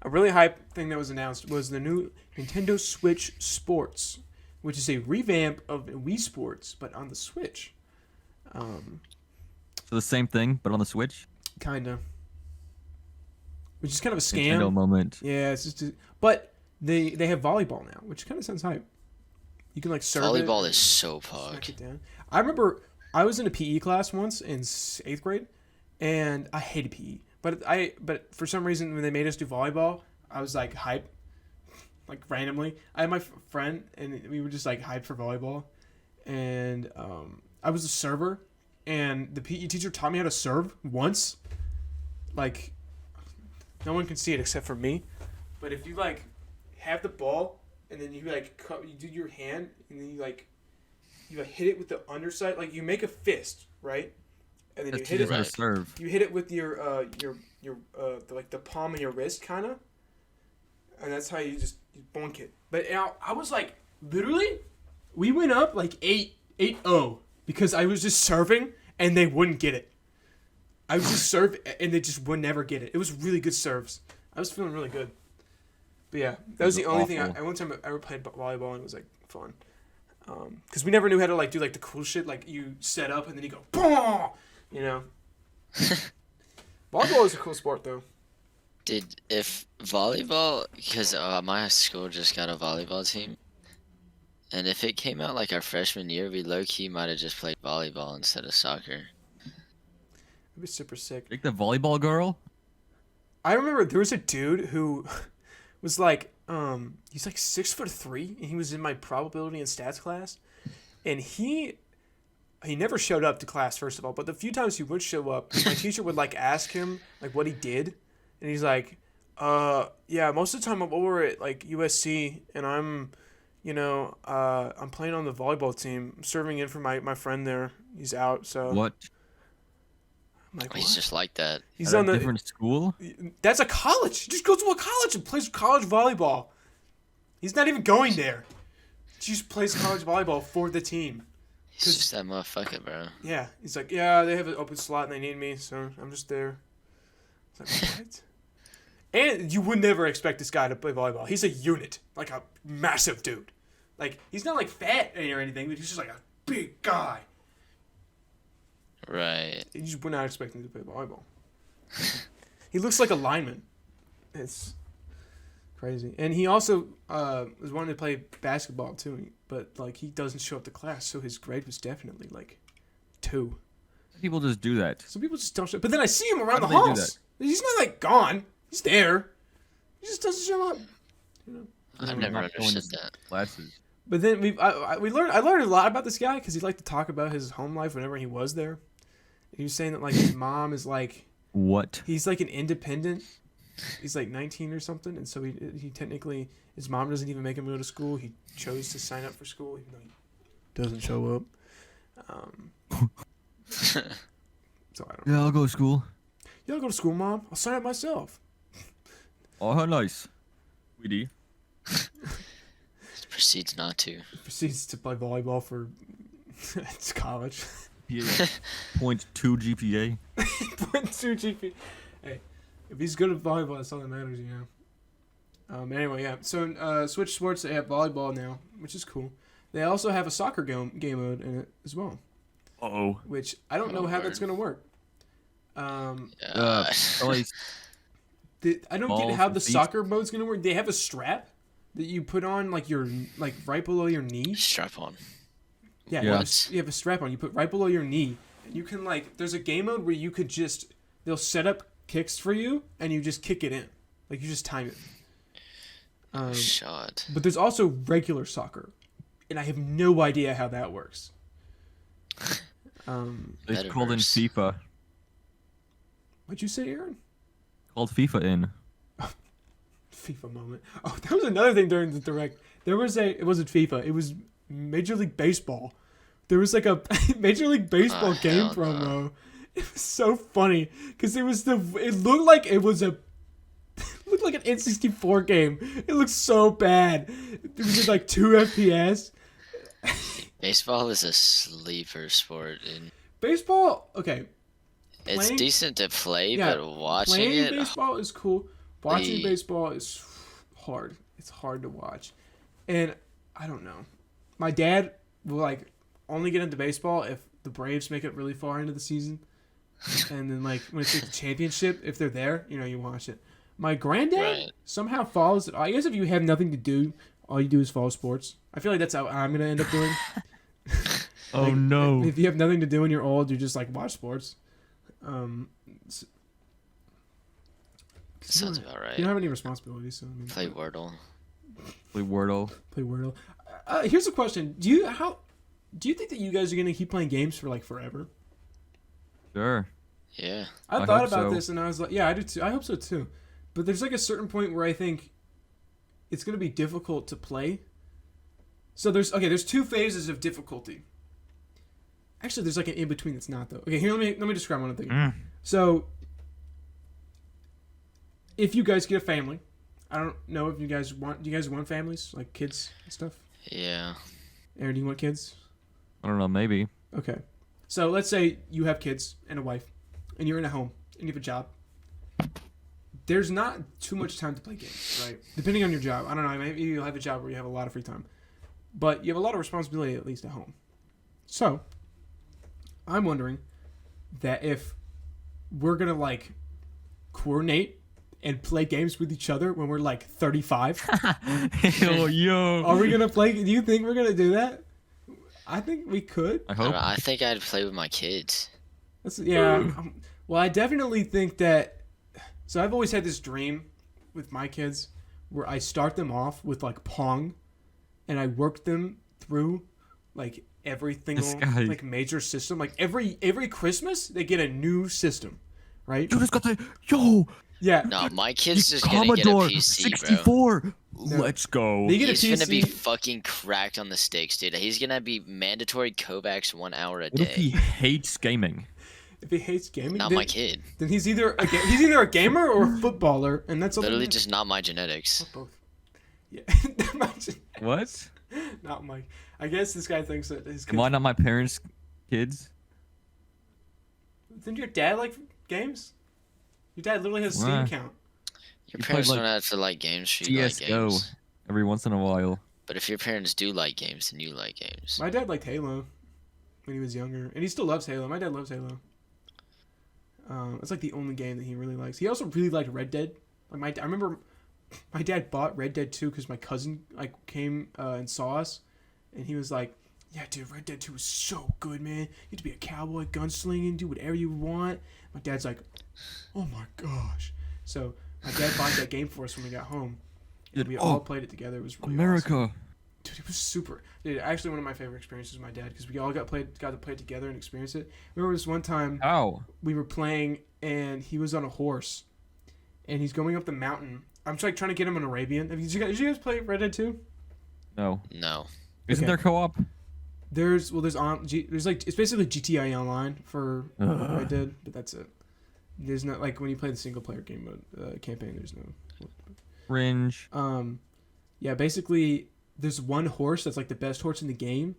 a really hype thing that was announced was the new Nintendo Switch Sports, which is a revamp of Wii Sports, but on the Switch. So the same thing, but on the Switch? Kinda. Which is kind of a Nintendo scam. moment. Yeah, it's just. But they have volleyball now, which kind of sounds hype. You can like serve Volleyball it, is so smack pog. it down. I remember I was in a PE class once in 8th grade, and I hated PE. But for some reason when they made us do volleyball, I was like hype, like randomly. I had my friend and we were just like hyped for volleyball, and I was a server, and the PE teacher taught me how to serve once. Like, no one can see it except for me, but if you like have the ball and then you like you do your hand and then you like hit it with the underside, like you make a fist, right? And then you That's hit it. how to Right. serve. You hit it with your the palm of your wrist, kind of, and that's how you bonk it. But I was like, literally, we went up like 8-0 because I was just serving and they wouldn't get it. I was just serve and they just would never get it. It was really good serves. I was feeling really good. But yeah, that was the only thing. Awful. One time I ever played volleyball and it was like fun. Because we never knew how to like do like the cool shit, like you set up and then you go boom, you know. Volleyball is a cool sport though. If volleyball, because my school just got a volleyball team, and if it came out like our freshman year, we low-key might have just played volleyball instead of soccer. It'd be super sick. Like the volleyball girl? I remember there was a dude who was like, he's like 6'3", and he was in my probability and stats class, and he he never showed up to class, first of all. But the few times he would show up, my teacher would like ask him like what he did, and he's like, yeah, most of the time I'm over at like USC, and I'm, I'm playing on the volleyball team. I'm serving in for my friend there. He's out, so. What? I'm like, He's what? just like that. He's At on a the. different school? That's a college. He just goes to a college and plays college volleyball. He's not even going there. He just plays college volleyball for the team. He's just that motherfucker, bro. Yeah, he's like, yeah, they have an open slot and they need me, so I'm just there. It's like, what? And you would never expect this guy to play volleyball. He's a unit, like a massive dude. Like, he's not like fat or anything, but he's just like a big guy. Right. You just would not expect him to play volleyball. He looks like a lineman. It's crazy. And he also was wanting to play basketball too, but like he doesn't show up to class, so his grade was definitely like 2. People just do that. Some people just don't show up. But then I see him around the How do they do halls. He's not like gone. He's there. He just doesn't show up. I've never understood that. Classes. But then I learned a lot about this guy because he liked to talk about his home life whenever he was there. He was saying that like his mom is like What? he's like an independent. He's like 19 or something, and so he technically his mom doesn't even make him go to school. He chose to sign up for school even though he doesn't show up. So I don't know. Yeah, I'll go to school. Yeah, I'll go to school, Mom. I'll sign up myself. Oh, how nice. Weedy. Proceeds not to. Proceeds to play volleyball for it's college. Yeah. 0.2 GPA. 0.2 GP. Hey, if he's good at volleyball, that's all that matters, Anyway, yeah. So Switch Sports, they have volleyball now, which is cool. They also have a soccer game mode in it as well. Uh-oh. Which I don't know how that's gonna work. Always I don't balls get how and the feet. soccer mode's gonna work. They have a strap that you put on like right below your knee. Strap on. Yeah, Yeah. you have a strap on. You put right below your knee, and you can there's a game mode where you could just they'll set up kicks for you, and you just kick it in, like you just time it. Shot. But there's also regular soccer, and I have no idea how that works. It's called in Metaverse. FIFA. What'd you say, Aaron? Called FIFA in. FIFA moment. Oh, that was another thing during the direct. It wasn't FIFA. It was Major League Baseball. There was like a Major League Baseball game hell promo. no. It was so funny because it looked like it was an N64 game. It looked so bad. It was just like 2 FPS. Baseball is a sleeper sport, and Baseball, okay. it's Playing- decent to play, Yeah, but watching Playing it, baseball is cool. Watching the- baseball is hard. It's hard to watch. And I don't know. My dad will only get into baseball if the Braves make it really far into the season. And then when it's the championship, if they're there, you watch it. My granddad Right. somehow follows it. I guess if you have nothing to do, all you do is follow sports. I feel like that's how I'm going to end up doing. Oh no. If you have nothing to do and you're old, you just watch sports. sounds about right. You don't have any responsibilities, so Play Wordle. Play Wordle. play Wordle. Here's a question: Do you think that you guys are gonna keep playing games for forever? Sure. Yeah. I I thought hope about so. this and I was like, yeah, I do too. I hope so too. But there's a certain point where I think it's gonna be difficult to play. So there's 2 phases of difficulty. Actually, there's an in between that's not though. Okay, here let me describe one thing. So if you guys get a family, I don't know if do you guys want families, like kids and stuff? Yeah. Aaron, do you want kids? I don't know, maybe. Okay. So let's say you have kids and a wife, and you're in a home, and you have a job. There's not too much time to play games, right? Depending on your job. I don't know, maybe you'll have a job where you have a lot of free time. But you have a lot of responsibility, at least at home. So, I'm wondering that if we're going to, coordinate and play games with each other when we're, 35, Yo. are we going to play? Do you think we're going to do that? I think we could. I I, hope. don't know, I think I'd play with my kids. Well, I definitely think that. So I've always had this dream with my kids where I start them off with Pong, and I work them through every single guy. like major system. Like every Christmas they get a new system, right? You just got the Yeah. No, my the kid's just gonna get a Commodore PC, bro. 64. No. Let's go. They get a He's gonna be PC. fucking cracked on the sticks, dude. He's gonna be mandatory Kovacs 1 hour a What if he day. hates gaming? If he hates gaming, Not then, my kid. then he's either a gamer or a footballer, and that's Literally just not my genetics. both. Yeah, Imagine- What? not Mike. I guess this guy thinks that his. Am I not my parents' kids? Didn't your dad like games? Your dad literally has a Steam Why? account. Your You parents played, don't like, have to like games for you to like CS:GO games. every once in a while. But if your parents do like games, then you like games. My dad liked Halo when he was younger, and he still loves Halo. My dad loves Halo. It's like the only game that he really likes. He also really liked Red Dead. Like I remember my dad bought Red Dead 2 because my cousin like came and saw us, and he was like, "Yeah, dude, Red Dead 2 is so good, man. You get to be a cowboy, gunslinging, do whatever you want." My dad's like, "Oh my gosh!" So my dad bought that game for us when we got home. And we all played it together. It was really America. awesome. Dude, it was super. Dude, actually, one of my favorite experiences with my dad because we all got to play it together and experience it. Remember this one time How? we were playing and he was on a horse and he's going up the mountain. I'm just like trying to get him an Arabian. Did you guys play Red Dead 2? No. No. Isn't Okay. there co-op? There's like it's basically GTA Online for Red Dead, but that's it. There's not like when you play the single player game mode campaign. There's no. Fringe. Yeah, basically there's one horse that's like the best horse in the game,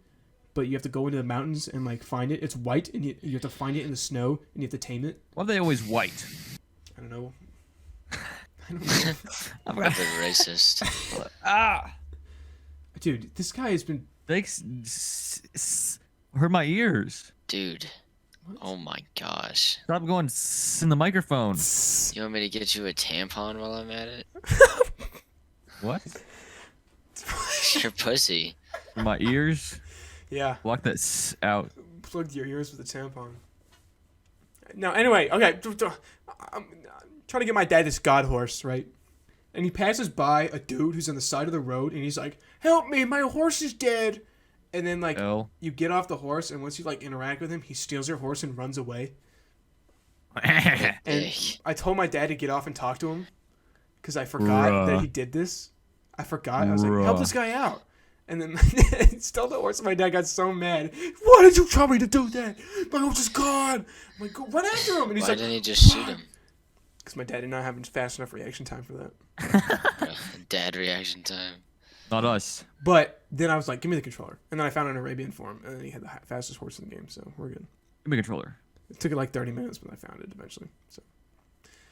but you have to go into the mountains and like find it. It's white and you have to find it in the snow and you have to tame it. Why are they always white? I don't know. I don't know. I'm A gonna... bit racist. Ah! Dude, this guy has been. Hurt my ears. Dude. Oh my gosh. Stop going in the microphone. You want me to get you a tampon while I'm at it? What? Your pussy. For my ears? Yeah, Block that out. plugged your ears with a tampon. No, anyway, okay. I'm trying to get my dad this god horse, right? And he passes by a dude who's on the side of the road, and he's like, "Help me, my horse is dead." And then like you get off the horse, and once you like interact with him, he steals your horse and runs away. And Dick. I told my dad to get off and talk to him because I forgot that he did this. I forgot. I was like, "Help this guy out." And then he stole the horse, and my dad got so mad. "Why did you tell me to do that? My horse is gone." I'm like, "Go run after him." And he's Why like, didn't he just shoot him? because my dad did not have fast enough reaction time for that. Bro, dad reaction time. Not us. But then I was like, "Give me the controller." And then I found an Arabian for him, and then he had the fastest horse in the game, so we're good. Give me a controller. It took it like 30 minutes, but I found it eventually. So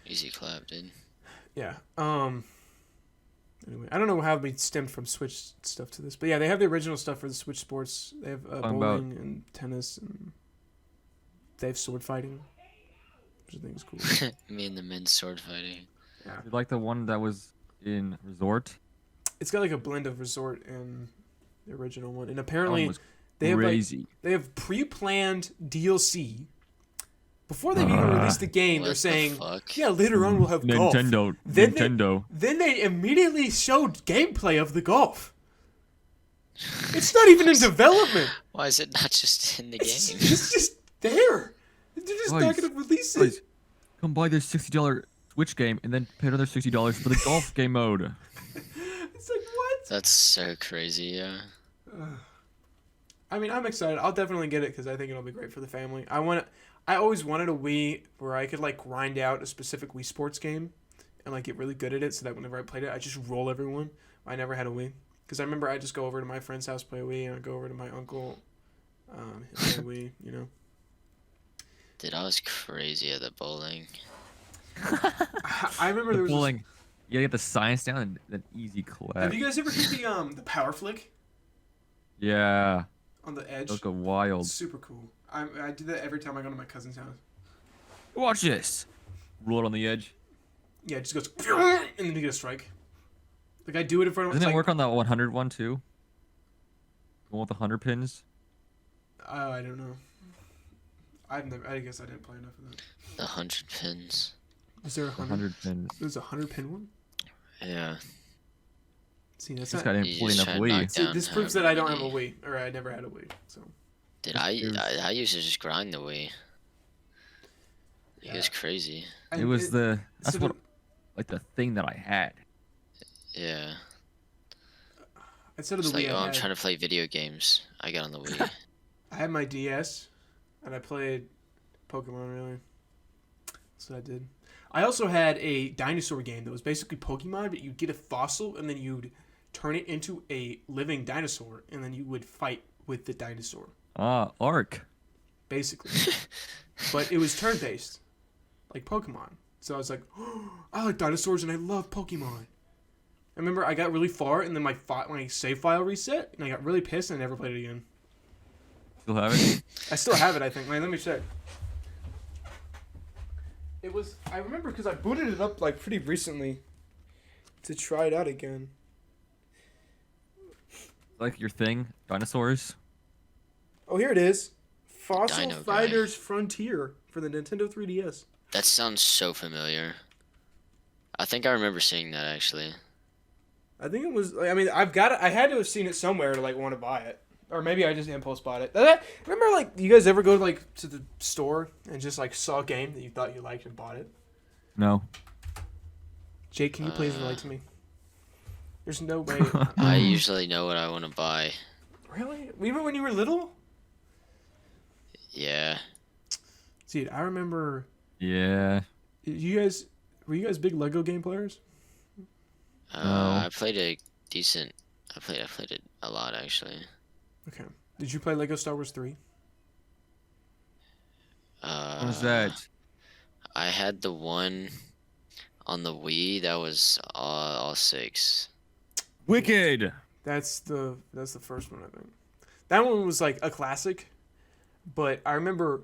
Easy clap, dude. yeah. Anyway, I don't know how we stemmed from Switch stuff to this, but yeah, they have the original stuff for the Switch sports. They have bowling and tennis, and they have sword fighting, which I think is cool. Me and the men's sword fighting. You like the one that was in Resort? It's got like a blend of resort and the original one, and That apparently one was they have like, crazy. they have pre-planned DLC. Before they even release the game, What they're the saying, fuck? "Yeah, later on we'll have golf." Nintendo. Then Nintendo. Then they immediately showed gameplay of the golf. It's not even in development. Why is it not just in the It's, game? it's just there. They're just not Guys, gonna release it. Guys, come buy this $60 Switch game and then pay another $60 for the golf game mode. It's like what? That's so crazy, yeah. I mean, I'm excited. I'll definitely get it because I think it'll be great for the family. I always wanted a Wii where I could like grind out a specific Wii Sports game and like get really good at it, so that whenever I played it, I just roll everyone. I never had a Wii because I remember I just go over to my friend's house play a Wii, and I go over to my uncle, play a Wii. You know. Dude, I was crazy at the bowling. I remember there was. Bowling. You gotta get the science down and then easy clap. Have you guys ever hit the power flick Yeah. on the edge? Those go wild. It's super cool. I do that every time I go to my cousin's house. Watch this. Roll it on the edge. Yeah, it just goes and then you get a strike. Like I do it in front of. Doesn't it like, work on that 100 one too? The one with the 100 pins? I don't know. I guess I didn't play enough of that. The 100 pins. Is there a 100? 100 pins. There's a 100 pin one. Yeah. See, that's This not. guy didn't You play just enough try to Wii. knock See, down this proves that I don't have a many- Wii, or I never had a Wii. So. Dude, This proves- I used to just grind the Wii. It was crazy. It was the that's so what like the thing that I had. Yeah. instead of It's the like, Wii, oh, I I'm had, trying to play video games. I got on the Wii. I had my DS, and I played Pokemon. Really, that's what I did. I also had a dinosaur game that was basically Pokemon, but you'd get a fossil, and then you'd turn it into a living dinosaur, and then you would fight with the dinosaur, Ark. basically. But it was turn-based, like Pokemon. So I was like, oh, I like dinosaurs, and I love Pokemon. I remember I got really far, and then my save file reset, and I got really pissed, and I never played it again. Still have it? I still have it, I think. Wait, let me check. It was. I remember because I booted it up like pretty recently to try it out again. Like your thing, dinosaurs. Oh, here it is. Fossil Dino guy. Fighters Frontier for the Nintendo 3DS. That sounds so familiar. I think I remember seeing that actually. I think it was. I mean, I've got it. I had to have seen it somewhere to like want to buy it, or maybe I just impulse bought it. Remember, like, you guys ever go like to the store and just like saw a game that you thought you liked and bought it? No. Jake, can you please relate to me? There's no way. I usually know what I want to buy. Really? Even when you were little? Yeah. Dude, I remember. Yeah. Were you guys big Lego game players? No. I played a decent. I played it a lot actually. Okay. Did you play Lego Star Wars 3? What was that? I had the one on the Wii that was all 6. Wicked. That's the first one, I think. That one was like a classic, but I remember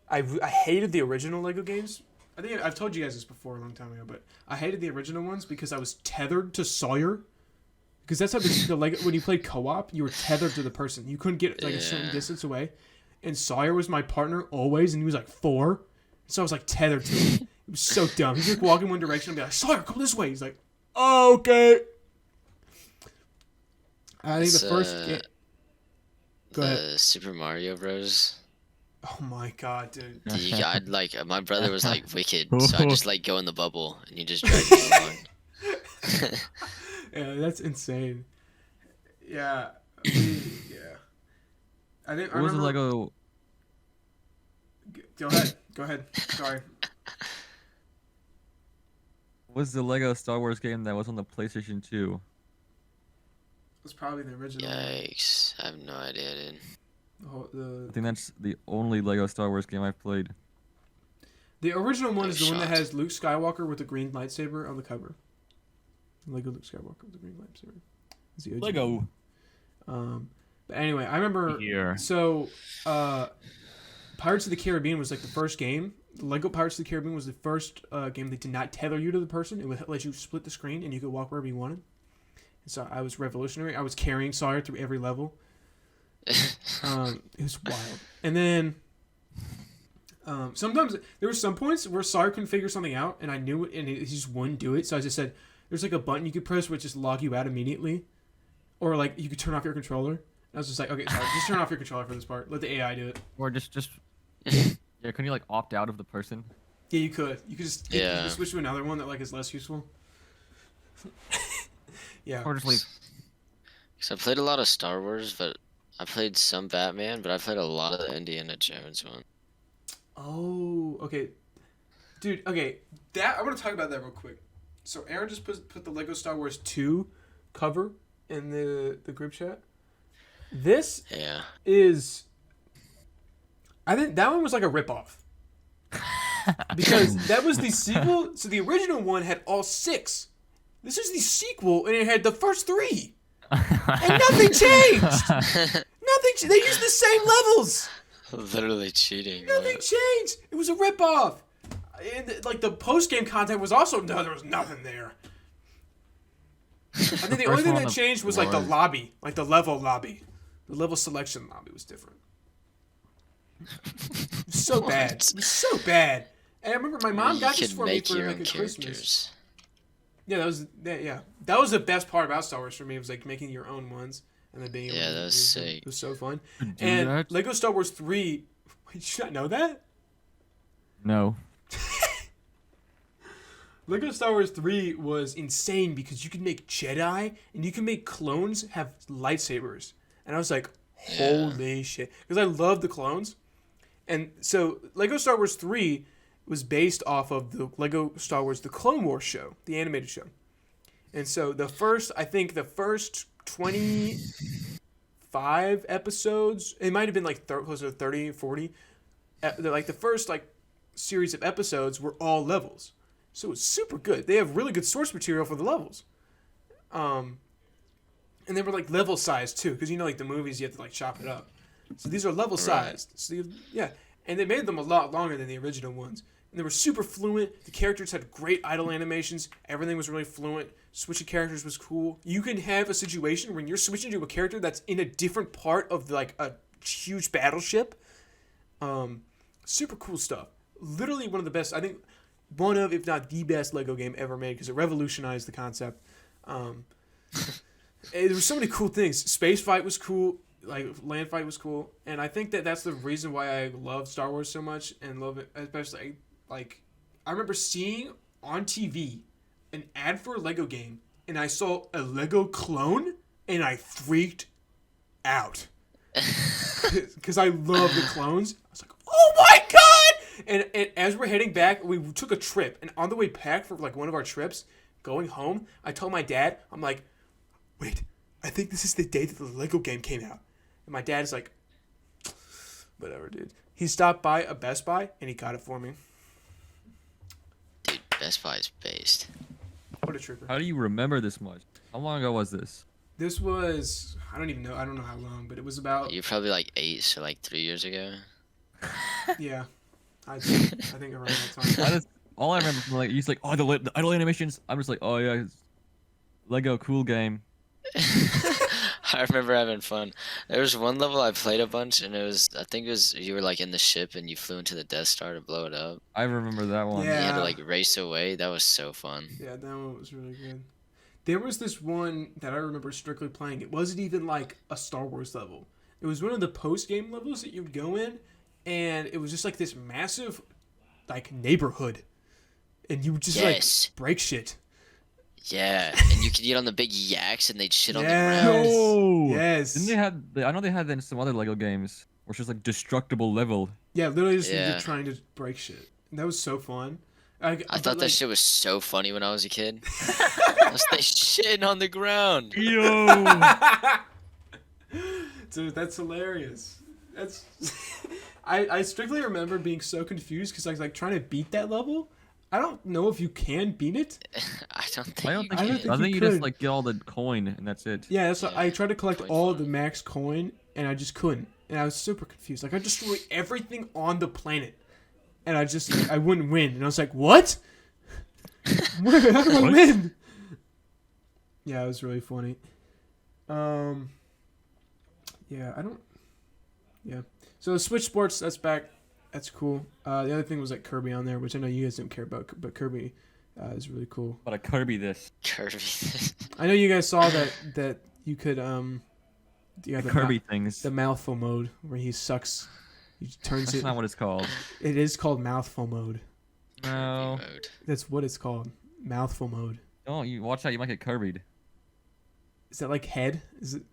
I hated the original Lego games. I think I've told you guys this before a long time ago, but I hated the original ones because I was tethered to Sawyer. Because that's how the Lego, when you played co-op, you were tethered to the person. You couldn't get like a certain Yeah. distance away. And Sawyer was my partner always, and he was like 4. So I was like tethered to him. It was so dumb. He'd just walk in one direction and be like, Sawyer, go this way. He's like, oh, okay. I think the first game. Go ahead. The Super Mario Bros. Oh my god, dude. I'd like my brother was like wicked, so I just like go in the bubble and you just drag me along. Yeah, that's insane. Yeah. Yeah. I think I What was the remember. Lego? Go ahead. Go ahead. Sorry. What was the Lego Star Wars game that was on the PlayStation 2? It's probably the original. Yikes! I have no idea, dude. I think that's the only Lego Star Wars game I've played. The original one is the one that Shot. has Luke Skywalker with the green lightsaber on the cover. Lego Luke Skywalker with the green lightsaber. It's the OG. Lego. But anyway, I remember. Here. So, Pirates of the Caribbean was like the first game. Lego Pirates of the Caribbean was the first game that did not tether you to the person. It would let you split the screen and you could walk wherever you wanted. And so I was revolutionary. I was carrying Sawyer through every level. It was wild. And then sometimes there were some points where Sawyer couldn't figure something out, and I knew it, and he just wouldn't do it. So I just said, "There's like a button you could press which just log you out immediately, or like you could turn off your controller." And I was just like, "Okay, sorry, just turn off your controller for this part. Let the AI do it." Or just yeah, couldn't you like opt out of the person? Yeah, you could. You could just you could switch to another one that like is less useful. Yeah. Or just leave. Cause I played a lot of Star Wars, but I played some Batman, but I played a lot of the Indiana Jones one. Oh, okay. Dude, okay. I want to talk about that real quick. So Aaron just put the Lego Star Wars 2 cover in the group chat. This Yeah. is... I think that one was like a ripoff. Because that was the sequel. So the original one had all 6. This is the sequel, and it had the first 3. And nothing changed! They used the same levels! Literally cheating. Nothing changed. It was a ripoff. And like the post game content was also there was nothing there. I think the only thing that changed was like the lobby, like the level lobby, the level selection lobby was different. It was so bad. It was so bad. And I remember my mom got this for me for like a Christmas. Yeah, that was the best part about Star Wars for me. Was like making your own ones and then being able Yeah, to that was use them. sick. It was so fun. Do And that? Lego Star Wars 3. Did you not know that? No. Lego Star Wars 3 was insane because you could make Jedi and you can make clones have lightsabers. And I was like, holy shit. Because I love the clones. And so Lego Star Wars 3 was based off of the Lego Star Wars The Clone Wars show, the animated show. And so the first 25 episodes, it might have been like close to 30, 40. Like the first like series of episodes were all levels. So it's super good. They have really good source material for the levels. And they were like level sized too, because like the movies you have to like chop it up. So these are level sized. So and they made them a lot longer than the original ones. And they were super fluent. The characters had great idle animations. Everything was really fluent. Switching characters was cool. You can have a situation when you're switching to a character that's in a different part of like a huge battleship. Super cool stuff. Literally one of the best. I think one of, if not the best Lego game ever made because it revolutionized the concept. There were so many cool things. Space fight was cool. Like land fight was cool, and I think that's the reason why I love Star Wars so much and love it. Especially like I remember seeing on TV an ad for a Lego game, and I saw a Lego clone, and I freaked out because I love the clones. I was like, oh my god! And as we're heading back, we took a trip, and on the way back for like one of our trips, going home, I told my dad, I'm like, wait, I think this is the day that the Lego game came out. And my dad is like, whatever, dude. He stopped by a Best Buy, and he got it for me. Dude, Best Buy is based. What a trooper. How do you remember this much? How long ago was this? This was, I don't even know. I don't know how long, but it was about, You're probably like 8, so like 3 years ago. yeah. I think around that time. All I remember from like, he's like, oh, the idle animations. I'm just like, oh yeah, it's Lego cool game. I remember having fun. There was one level I played a bunch, and I think it was you were like in the ship and you flew into the Death Star to blow it up. I remember that one. Yeah. You had to like race away. That was so fun. Yeah, that one was really good. There was this one that I remember strictly playing. It wasn't even like a Star Wars level. It was one of the post-game levels that you'd go in, and it was just like this massive like neighborhood. And you would just like break shit. Yeah, and you could get on the big yaks and they'd shit on the ground. No. Yes. Didn't they have? I know they had that in some other Lego games, where it's just like destructible level. Yeah, literally just Yeah. you're trying to break shit. And that was so fun. I thought that shit was so funny when I was a kid. I was like shitting on the ground. Yo. Dude, that's hilarious. That's I strictly remember being so confused because I was like trying to beat that level. I don't know if you can beat it. I don't think. I don't think you you could. just like get all the coin and that's it. Yeah, that's what I tried to collect Coin all fun. the max coin and I just couldn't. And I was super confused. Like I destroyed everything on the planet. And I wouldn't win. And I was like, what? How do I What? win? Yeah, it was really funny. Yeah. So Switch Sports, that's back. That's cool. The other thing was like Kirby on there, which I know you guys don't care about, but Kirby is really cool. But a Kirby this. Kirby. I know you guys saw that you could the Kirby things. the Mouthful mode where he sucks. He turns That's it. not what it's called. It is called Mouthful mode. No. Mode. That's what it's called. Mouthful mode. Don't you watch out? You might get Kirby'd. Is that like head? Is it?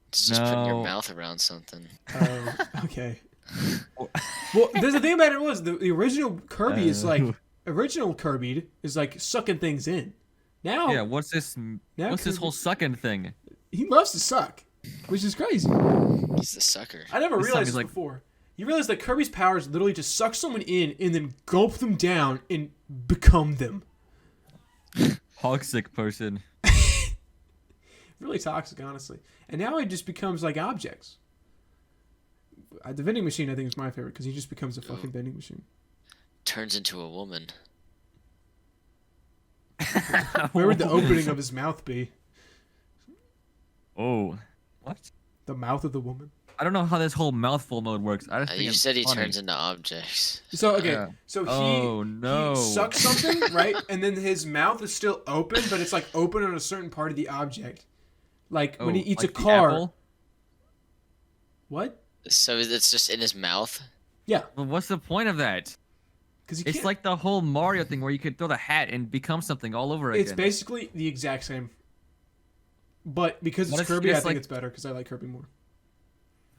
It's just putting your No. mouth around something. Oh, okay. Well, there's the thing about it was the original Kirby is like original Kirby is like sucking things in. Now, Yeah. What's this? Now What's this Kirby- whole sucking thing? he loves to suck, which is crazy. He's the sucker. I never This time realized he's this like- before. You realize that Kirby's power is literally to suck someone in and then gulp them down and become them. Toxic person. Really toxic, honestly. And now he just becomes like objects. The vending machine, I think, is my favorite because he just becomes a fucking vending machine. Turns into a woman. Where would the opening of his mouth be? Oh. What? The mouth of the woman. I don't know how this whole mouthful mode works. I just think You it's said he funny. turns into objects. So okay, Yeah. so Oh, no. he sucks something, right? And then his mouth is still open, but it's like open on a certain part of the object. Like when he eats like a the car. apple? What? So it's just in his mouth. Yeah, Well, what's the point of that? because It's like the whole Mario thing where you could throw the hat and become something all over again. it's basically the exact same. But because What it's if Kirby, I it's think like- it's better because I like Kirby more.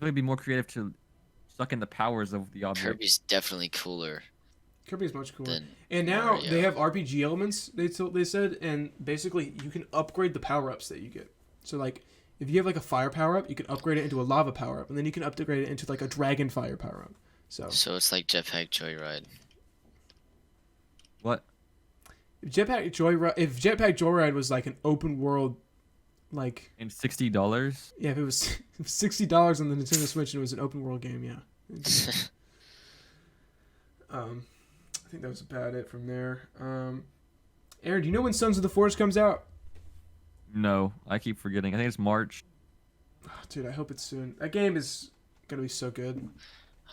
It'd be more creative to suck in the powers of the object. Kirby's definitely cooler Kirby is much cooler. than. And now Mario. they have RPG elements. They said, and basically you can upgrade the power ups that you get. So like, if you have like a fire power up, you can upgrade it into a lava power up, and then you can upgrade it into like a dragon fire power up. So So it's like Jetpack Joyride. What? if Jetpack Joyride was like an open world, like And $60? yeah, if it was $60 on the Nintendo Switch and it was an open world game, yeah. I think that was about it from there. Aaron, do you know when Sons of the Forest comes out? No, I keep forgetting. I think it's March. Oh, dude, I hope it's soon. That game is gonna be so good.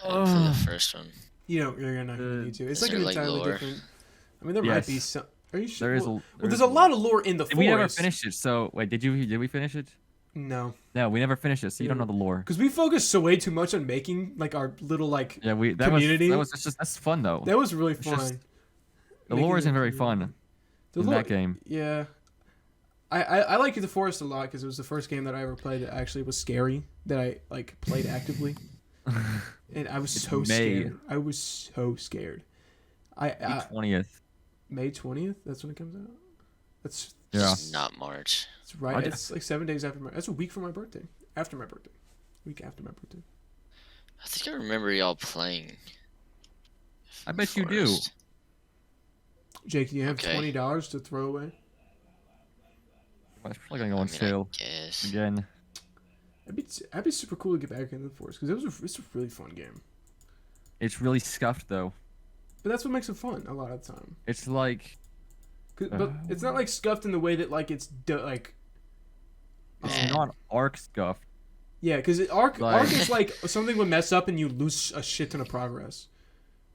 I didn't play the first one. You're not gonna need to. It's Is like there, an like, entirely lore? different. I mean, there might be Yes. some. Are you sure? There is Well, a there's a lot of lore in the forest. We never finished it. So wait, did we finish it? No, No, we never finished it. So you don't know the lore. because we focused so way too much on making like our little like. Yeah, that Community? that's fun though. That was really It's fun. just- The Making lore isn't the very community. fun The in lore- that game. Yeah. I like the forest a lot because it was the first game that I ever played that actually was scary, that I like played actively, and I was so May. scared. I was so scared. I 20th. May 20th. That's when it comes out. That's Yeah. It's not March. It's right. I- It's like 7 days after my. That's a week from my birthday. After my birthday. Week after my birthday. I think I remember y'all playing. I bet you do. Forest. Jake, do you have Okay. $20 to throw away? It's probably gonna go on I sale guess. again. I'd be super cool to get back into the forest because it's a really fun game. It's really scuffed though. But that's what makes it fun a lot of the time. It's like But it's not like scuffed in the way that like it's like. it's Man. not arc scuffed. Yeah, because arc Like- is like something would mess up and you lose a shit ton of progress.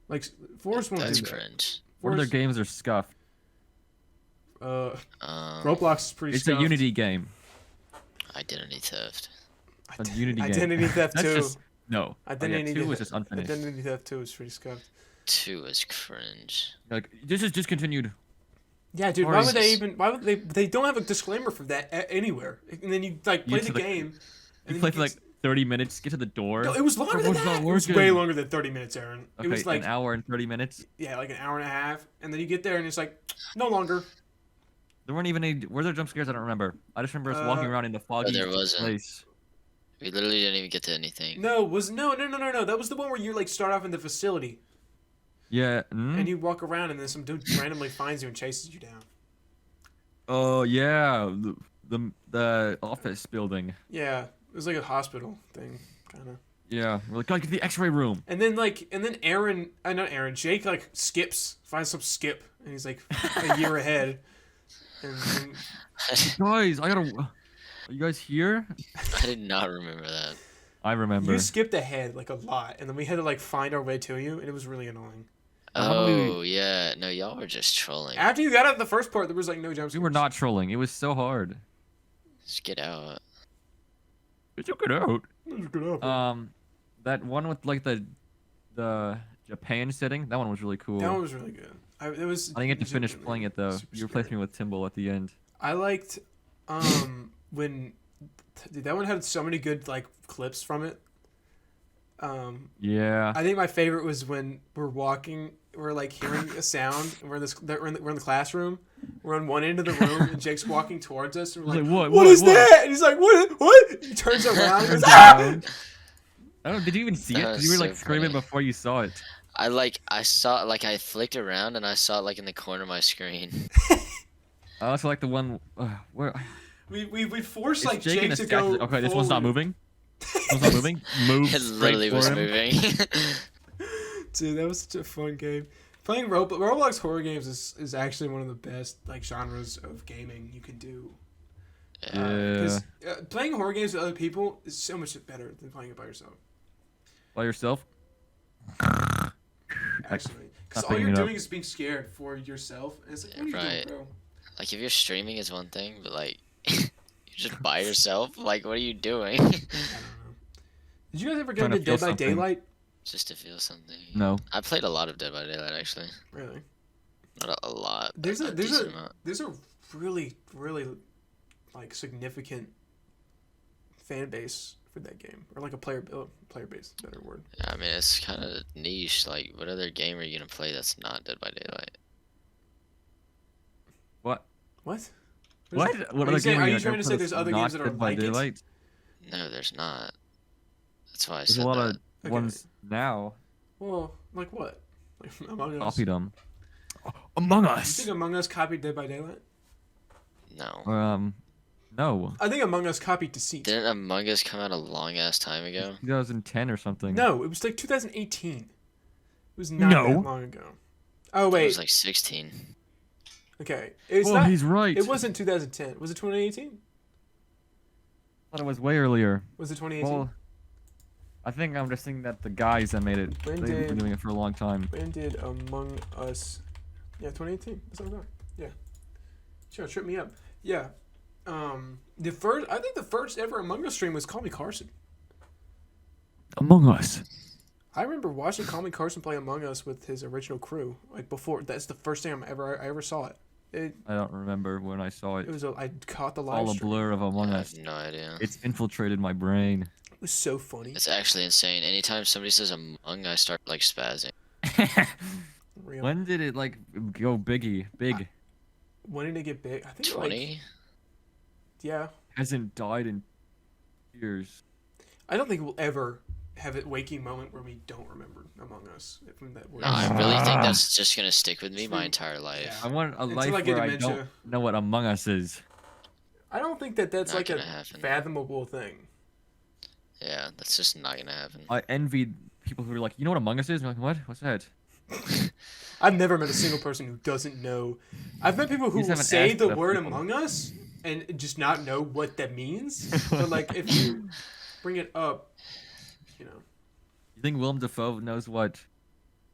Like Forest won't That's do that. cringe. What other Forest, games are scuffed? Roblox is pretty. It's scuffed. a Unity game. Identity theft. A Unity game. Identity Theft That's 2. just no. Identity 2 is just unfinished. Identity Theft 2 is pretty scuffed. 2 is cringe. Like this is discontinued. Yeah, dude. Or Why is would they this- even? Why would they? They don't have a disclaimer for that anywhere. And then you like play get the to the- game. And You then play for get- like 30 minutes, get to the door. No, it was longer than Everyone's not that. It was working. way longer than 30 minutes, Aaron. Okay, It was like an hour and 30 minutes. yeah, like an hour and a half, and then you get there and it's like no longer. There weren't even any. Were there jump scares? I don't remember. I just remember us walking around in the foggy there wasn't. place. We literally didn't even get to anything. No, no. That was the one where you like start off in the facility Yeah. and you walk around and then some dude randomly finds you and chases you down. Oh yeah, the office building. Yeah, it was like a hospital thing, kind of. Yeah, we're like, gotta get to the X-ray room. And then Aaron, not Aaron, Jake like finds some skip, and he's like a year ahead. And Guys, I gotta. Are you guys here? I did not remember that. I remember. you skipped ahead like a lot, and then we had to like find our way to you, and it was really annoying. How do we- Oh, yeah. No, y'all were just trolling. After you got out of the first part, there was like no jump We were scares. not trolling. It was so hard. Just get out. It took it out. Good up. That one with like the Japan setting. That one was really cool. That one was really good. I I didn't get to finish playing it though. You replaced me with Timble at the end. I liked when dude, that one had so many good like clips from it. Yeah. I think my favorite was when we're like hearing a sound, and we're in the classroom. We're on one end of the room, and Jake's walking towards us, and we're like, Like, what is that? And he's like, what? He turns around, and goes, ah! Oh, did you even see it? That 'Cause was you were so like screaming funny. before you saw it. I saw like I flicked around and I saw it like in the corner of my screen. I also like the one where We forced it's like Jake in Jake a to statue. go. Okay, this one's not forward. moving. This one's not moving. Move. It straight literally for was him. moving. Dude, that was such a fun game. Playing Roblox horror games is actually one of the best like genres of gaming you can do. Yeah. Because playing horror games with other people is so much better than playing it by yourself. By yourself? Actually, because Not all picking you're it up. doing is being scared for yourself. And it's like, what are you Right. doing, bro? Like if you're streaming is one thing, but like you're just by yourself. Like what are you doing? I don't know. Did you guys ever get Trying to into feel Dead by something. Daylight? Just to feel something. No. I played a lot of Dead by Daylight actually. Really? Not a lot. But There's a decent amount. really like significant fan base for that game, or like a player base, better word. Yeah, I mean it's kind of niche. Like what other game are you gonna play that's not Dead by Daylight? What? What? What? What Are other you, saying, game are you gonna trying go to for say that's there's other not games that are Dead by like it? Daylight? No, there's not. That's why I There's said a lot that. of Okay. ones now. Well, like what? Like Among Us. Copied them. Among You Us. think Among Us copied Dead by Daylight? No. No. I think Among Us copied Deceit. Didn't Among Us come out a long ass time ago? 2010 or something. No, it was like 2018. It was not No. that long ago. Oh It wait. was like 16. Okay. It's Oh, not. he's right. It wasn't 2010. Was it 2018? I thought it was way earlier. Was it 2018? Well, I think I'm just thinking that the guys that made it, When they've been did- doing it for a long time. When did Among Us? Yeah, 2018. That's what I thought. Yeah. Sure, trip me up. Yeah. I think the first ever Among Us stream was Call Me Carson. Among Us. I remember watching Call Me Carson play Among Us with his original crew. Like before, that's the first time I ever saw it. It I don't remember when I saw it. was I caught the It's live all a stream. blur of Among I Us. have no idea. It's infiltrated my brain. It was so funny. It's actually insane. Anytime somebody says Among, I start like spazzing. Real. When did it like go big? When did it get big? I think 20? yeah. Hasn't died in years. I don't think we'll ever have a waking moment where we don't remember Among Us. From that No, I really think that's just gonna stick with me my entire life. Yeah. I want a Until life I get where I dementia. don't know what Among Us is. I don't think that's Not like a gonna happen. fathomable thing. Yeah, that's just not gonna happen. I envied people who were like, you know what Among Us is? And I'm like, what? What's that? I've never met a single person who doesn't know. I've met people who You just will haven't say asked the enough word people. Among Us and just not know what that means. But like if you bring it up, you know, You think Willem Dafoe knows what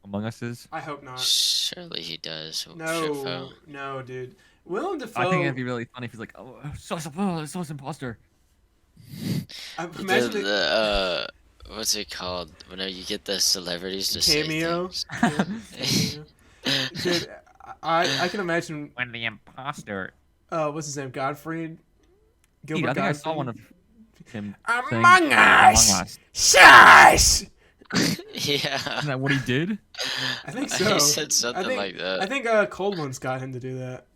Among Us is? I hope not. Surely he does. No, no, dude. Willem Dafoe. I think it'd be really funny if he's like, oh, Sauce Imposter. Imagine What's it called? Whenever you get the celebrities to Cameo? say things. Dude, I can imagine. When the imposter. What's his name? Godfrey. Dude, I think I saw one of him saying Among Us. Among Us. Shush. Yeah. Isn't that what he did? I think so. He said something like that. I think Cold One's got him to do that.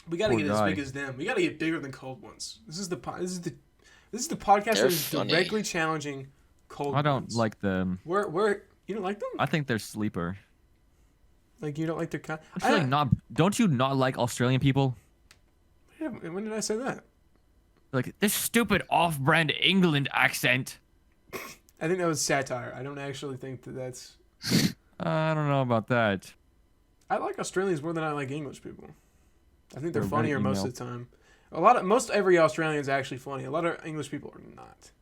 We gotta Poor get guy. as big as them. We gotta get bigger than Cold Ones. This is the podcast They're that is funny. directly challenging Cold Ones. I don't like them. Where you don't like them? I think they're sleeper. Like you don't like their kind? Don't you not like Australian people? When did I say that? Like this stupid off-brand England accent. I think that was satire. I don't actually think that's. I don't know about that. I like Australians more than I like English people. I think they're They're very funnier most email. of the time. Most every Australian is actually funny. A lot of English people are not.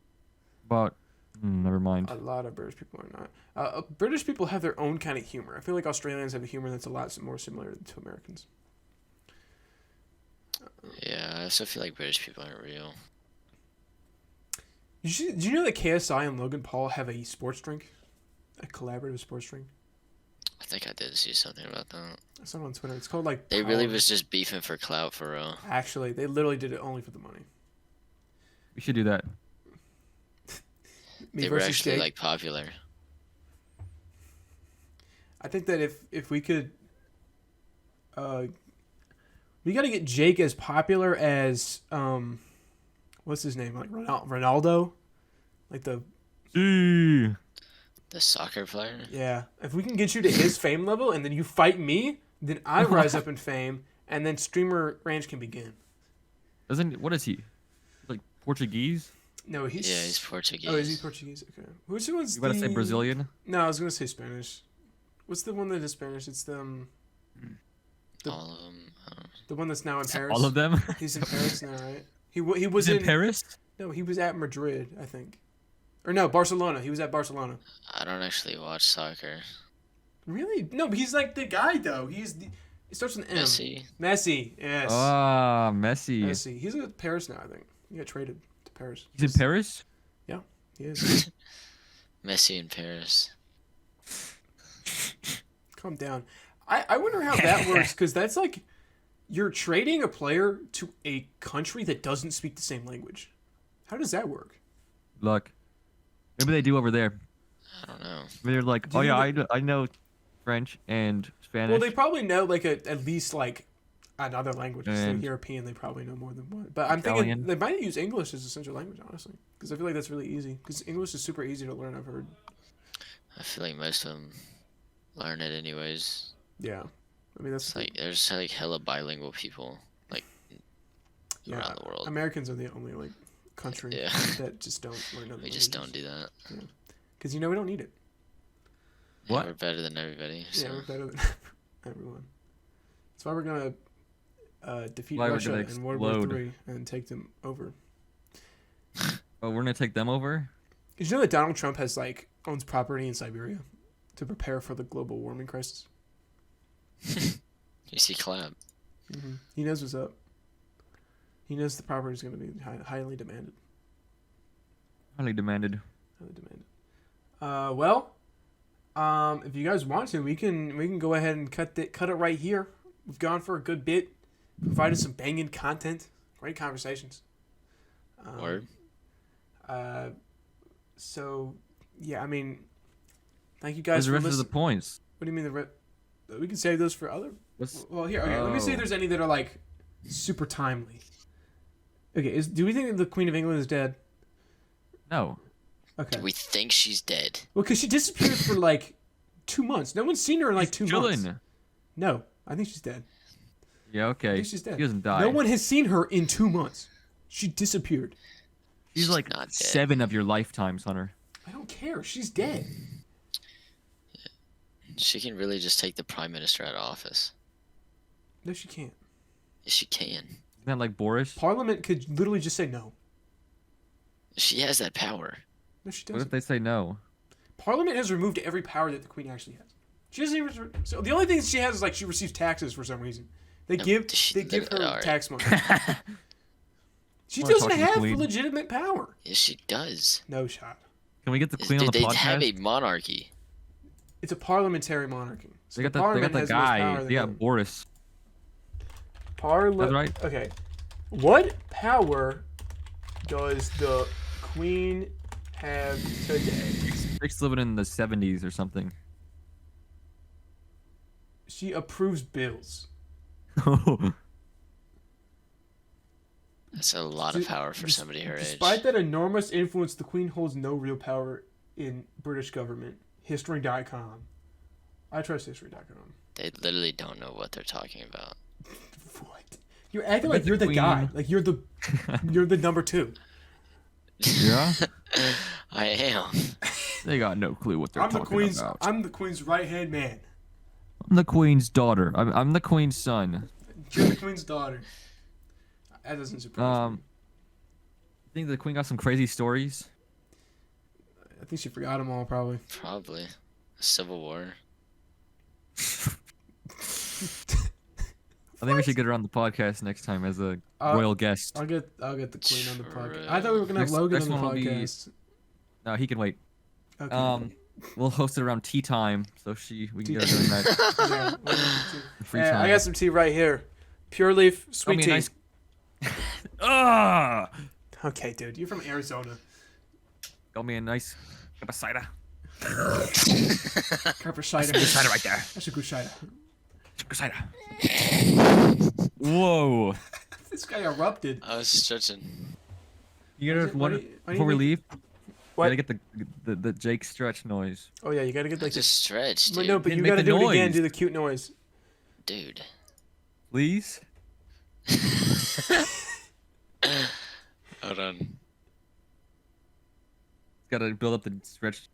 But never mind. A lot of British people are not. British people have their own kind of humor. I feel like Australians have a humor that's a lot more similar to Americans. Yeah, I also feel like British people aren't real. Did you know that KSI and Logan Paul have a sports drink? A collaborative sports drink? I think I did see something about that. I saw it on Twitter. It's called like... They really Power. was just beefing for clout for real. Actually, they literally did it only for the money. We should do that. Me They were versus actually Jake. like popular. I think that if we could... we got to get Jake as popular as... what's his name? Like Ronaldo? Like the... Gee. The soccer player? Yeah. If we can get you to his fame level and then you fight me, then I rise up in fame and then streamer ranch can begin. What is he? Like Portuguese? No, he's... Yeah, he's Portuguese. Oh, is he Portuguese? Okay. Which one's You gotta say Brazilian? No, I was gonna say Spanish. What's the one that is Spanish? It's the All of them. I The one that's now in Paris. All of them? He's in Paris now, right? He was in Paris? No, he was at Madrid, I think. Or no, Barcelona. He was at Barcelona. I don't actually watch soccer. Really? No, but he's like the guy though. He starts with an M. Messi. Yes. Ah, Messi. Messi. He's at Paris now, I think. He got traded to Paris. He's in Paris? Yeah, he is. Messi in Paris. Calm down. I wonder how that works, because that's like you're trading a player to a country that doesn't speak the same language. How does that work? Look, maybe they do over there. I don't know. Maybe they're like, oh yeah, I know French and Spanish. Well, they probably know like at least like another language. It's like And European, they probably know more than one. But I'm Italian. thinking they might use English as a central language, honestly, because I feel like that's really easy. Because English is super easy to learn. I've heard. I feel like most of them learn it anyways. Yeah, I mean that's It's like there's like hella bilingual people like around the world. Americans are the only like country Yeah. that just don't learn other We just don't languages. do that. Because you know we don't need it. Yeah, What? we're better than everybody. So. Yeah, we're better than everyone. That's why we're gonna defeat Why we're Russia gonna in World War explode. III and take them over. Oh, we're gonna take them over? Did you know that Donald Trump owns property in Siberia to prepare for the global warming crisis? You see clap. He knows what's up. He knows the property is going to be highly demanded. Highly demanded. Highly demanded. If you guys want to, we can go ahead and cut it right here. We've gone for a good bit, provided some banging content, great conversations. Word. So yeah, I mean, thank you Where's guys the for rest of listening. the points? What do you mean we can save those for other? What's... Well, here, okay. Let me see if there's any that are like super timely. Okay, do we think that the Queen of England is dead? No. Okay. We think she's dead. Well, because she disappeared for like 2 months. No one's seen her in like 2 months. Chillin'. No, I think she's dead. Yeah, I okay. think she's dead. She doesn't die. No one has seen her in 2 months. She disappeared. She's like not dead. 7 of your lifetimes, Hunter. I don't care. She's dead. She can really just take the prime minister out of office. No, she can't. Yes, she can. Isn't that like Boris? Parliament could literally just say no. She has that power. No, she What doesn't. if they say no? Parliament has removed every power that the Queen actually has. She doesn't even. So the only thing she has is like she receives taxes for some reason. They give her alright. tax money. She Wanna doesn't talk to the have Queen? legitimate power. Yes, she does. No shot. Can we get the Queen on the They have podcast? a monarchy. It's a parliamentary monarchy. So They got the guy. They got Boris. That's right. Okay. What power does the Queen have today? Rick's living in the 70s or something. She approves bills. That's a lot of power for somebody her age. Despite that enormous influence, the Queen holds no real power in British government. History.com. I trust History.com. They literally don't know what they're talking about. What? You're acting I like bet you're the the guy. Queen- Like you're the number 2. Yeah? I am. They got no clue what they're I'm the talking Queen's. about. I'm the Queen's right hand man. I'm the Queen's daughter. I'm the Queen's son. You're the Queen's daughter. That doesn't surprise me. I think the Queen got some crazy stories. I think she forgot them all, probably. Probably. Civil War. I think we should get her on the podcast next time as a royal guest. I'll get the Queen on the podcast. True. I thought we were gonna have Logan Next on the one will be- podcast. No, he can wait. Okay. We'll host it around tea time, so we can get her doing that Yeah, we'll have tea. free Hey, time. I got some tea right here. Pure leaf, sweet me a tea. nice- Ah! Okay, dude, you're from Arizona. Got me a nice cup of cider. Carper cider. Good cider right there. That's a good cider. Good cider. Whoa! This guy erupted. I was stretching. You gotta Why do one you before we make- leave. What? You gotta get the Jake stretch noise. Oh yeah, you gotta get I like just stretched, But dude. no, but Then you make gotta the do it again. noise. Do the cute noise. Dude. Please. Hold on. Gotta build up the stretch.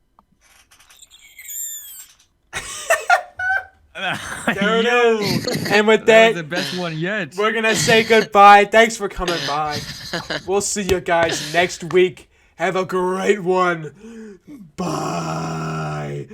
There it Yo, is. And with that was that, the best one yet. we're gonna say goodbye. Thanks for coming by. We'll see you guys next week. Have a great one. Bye.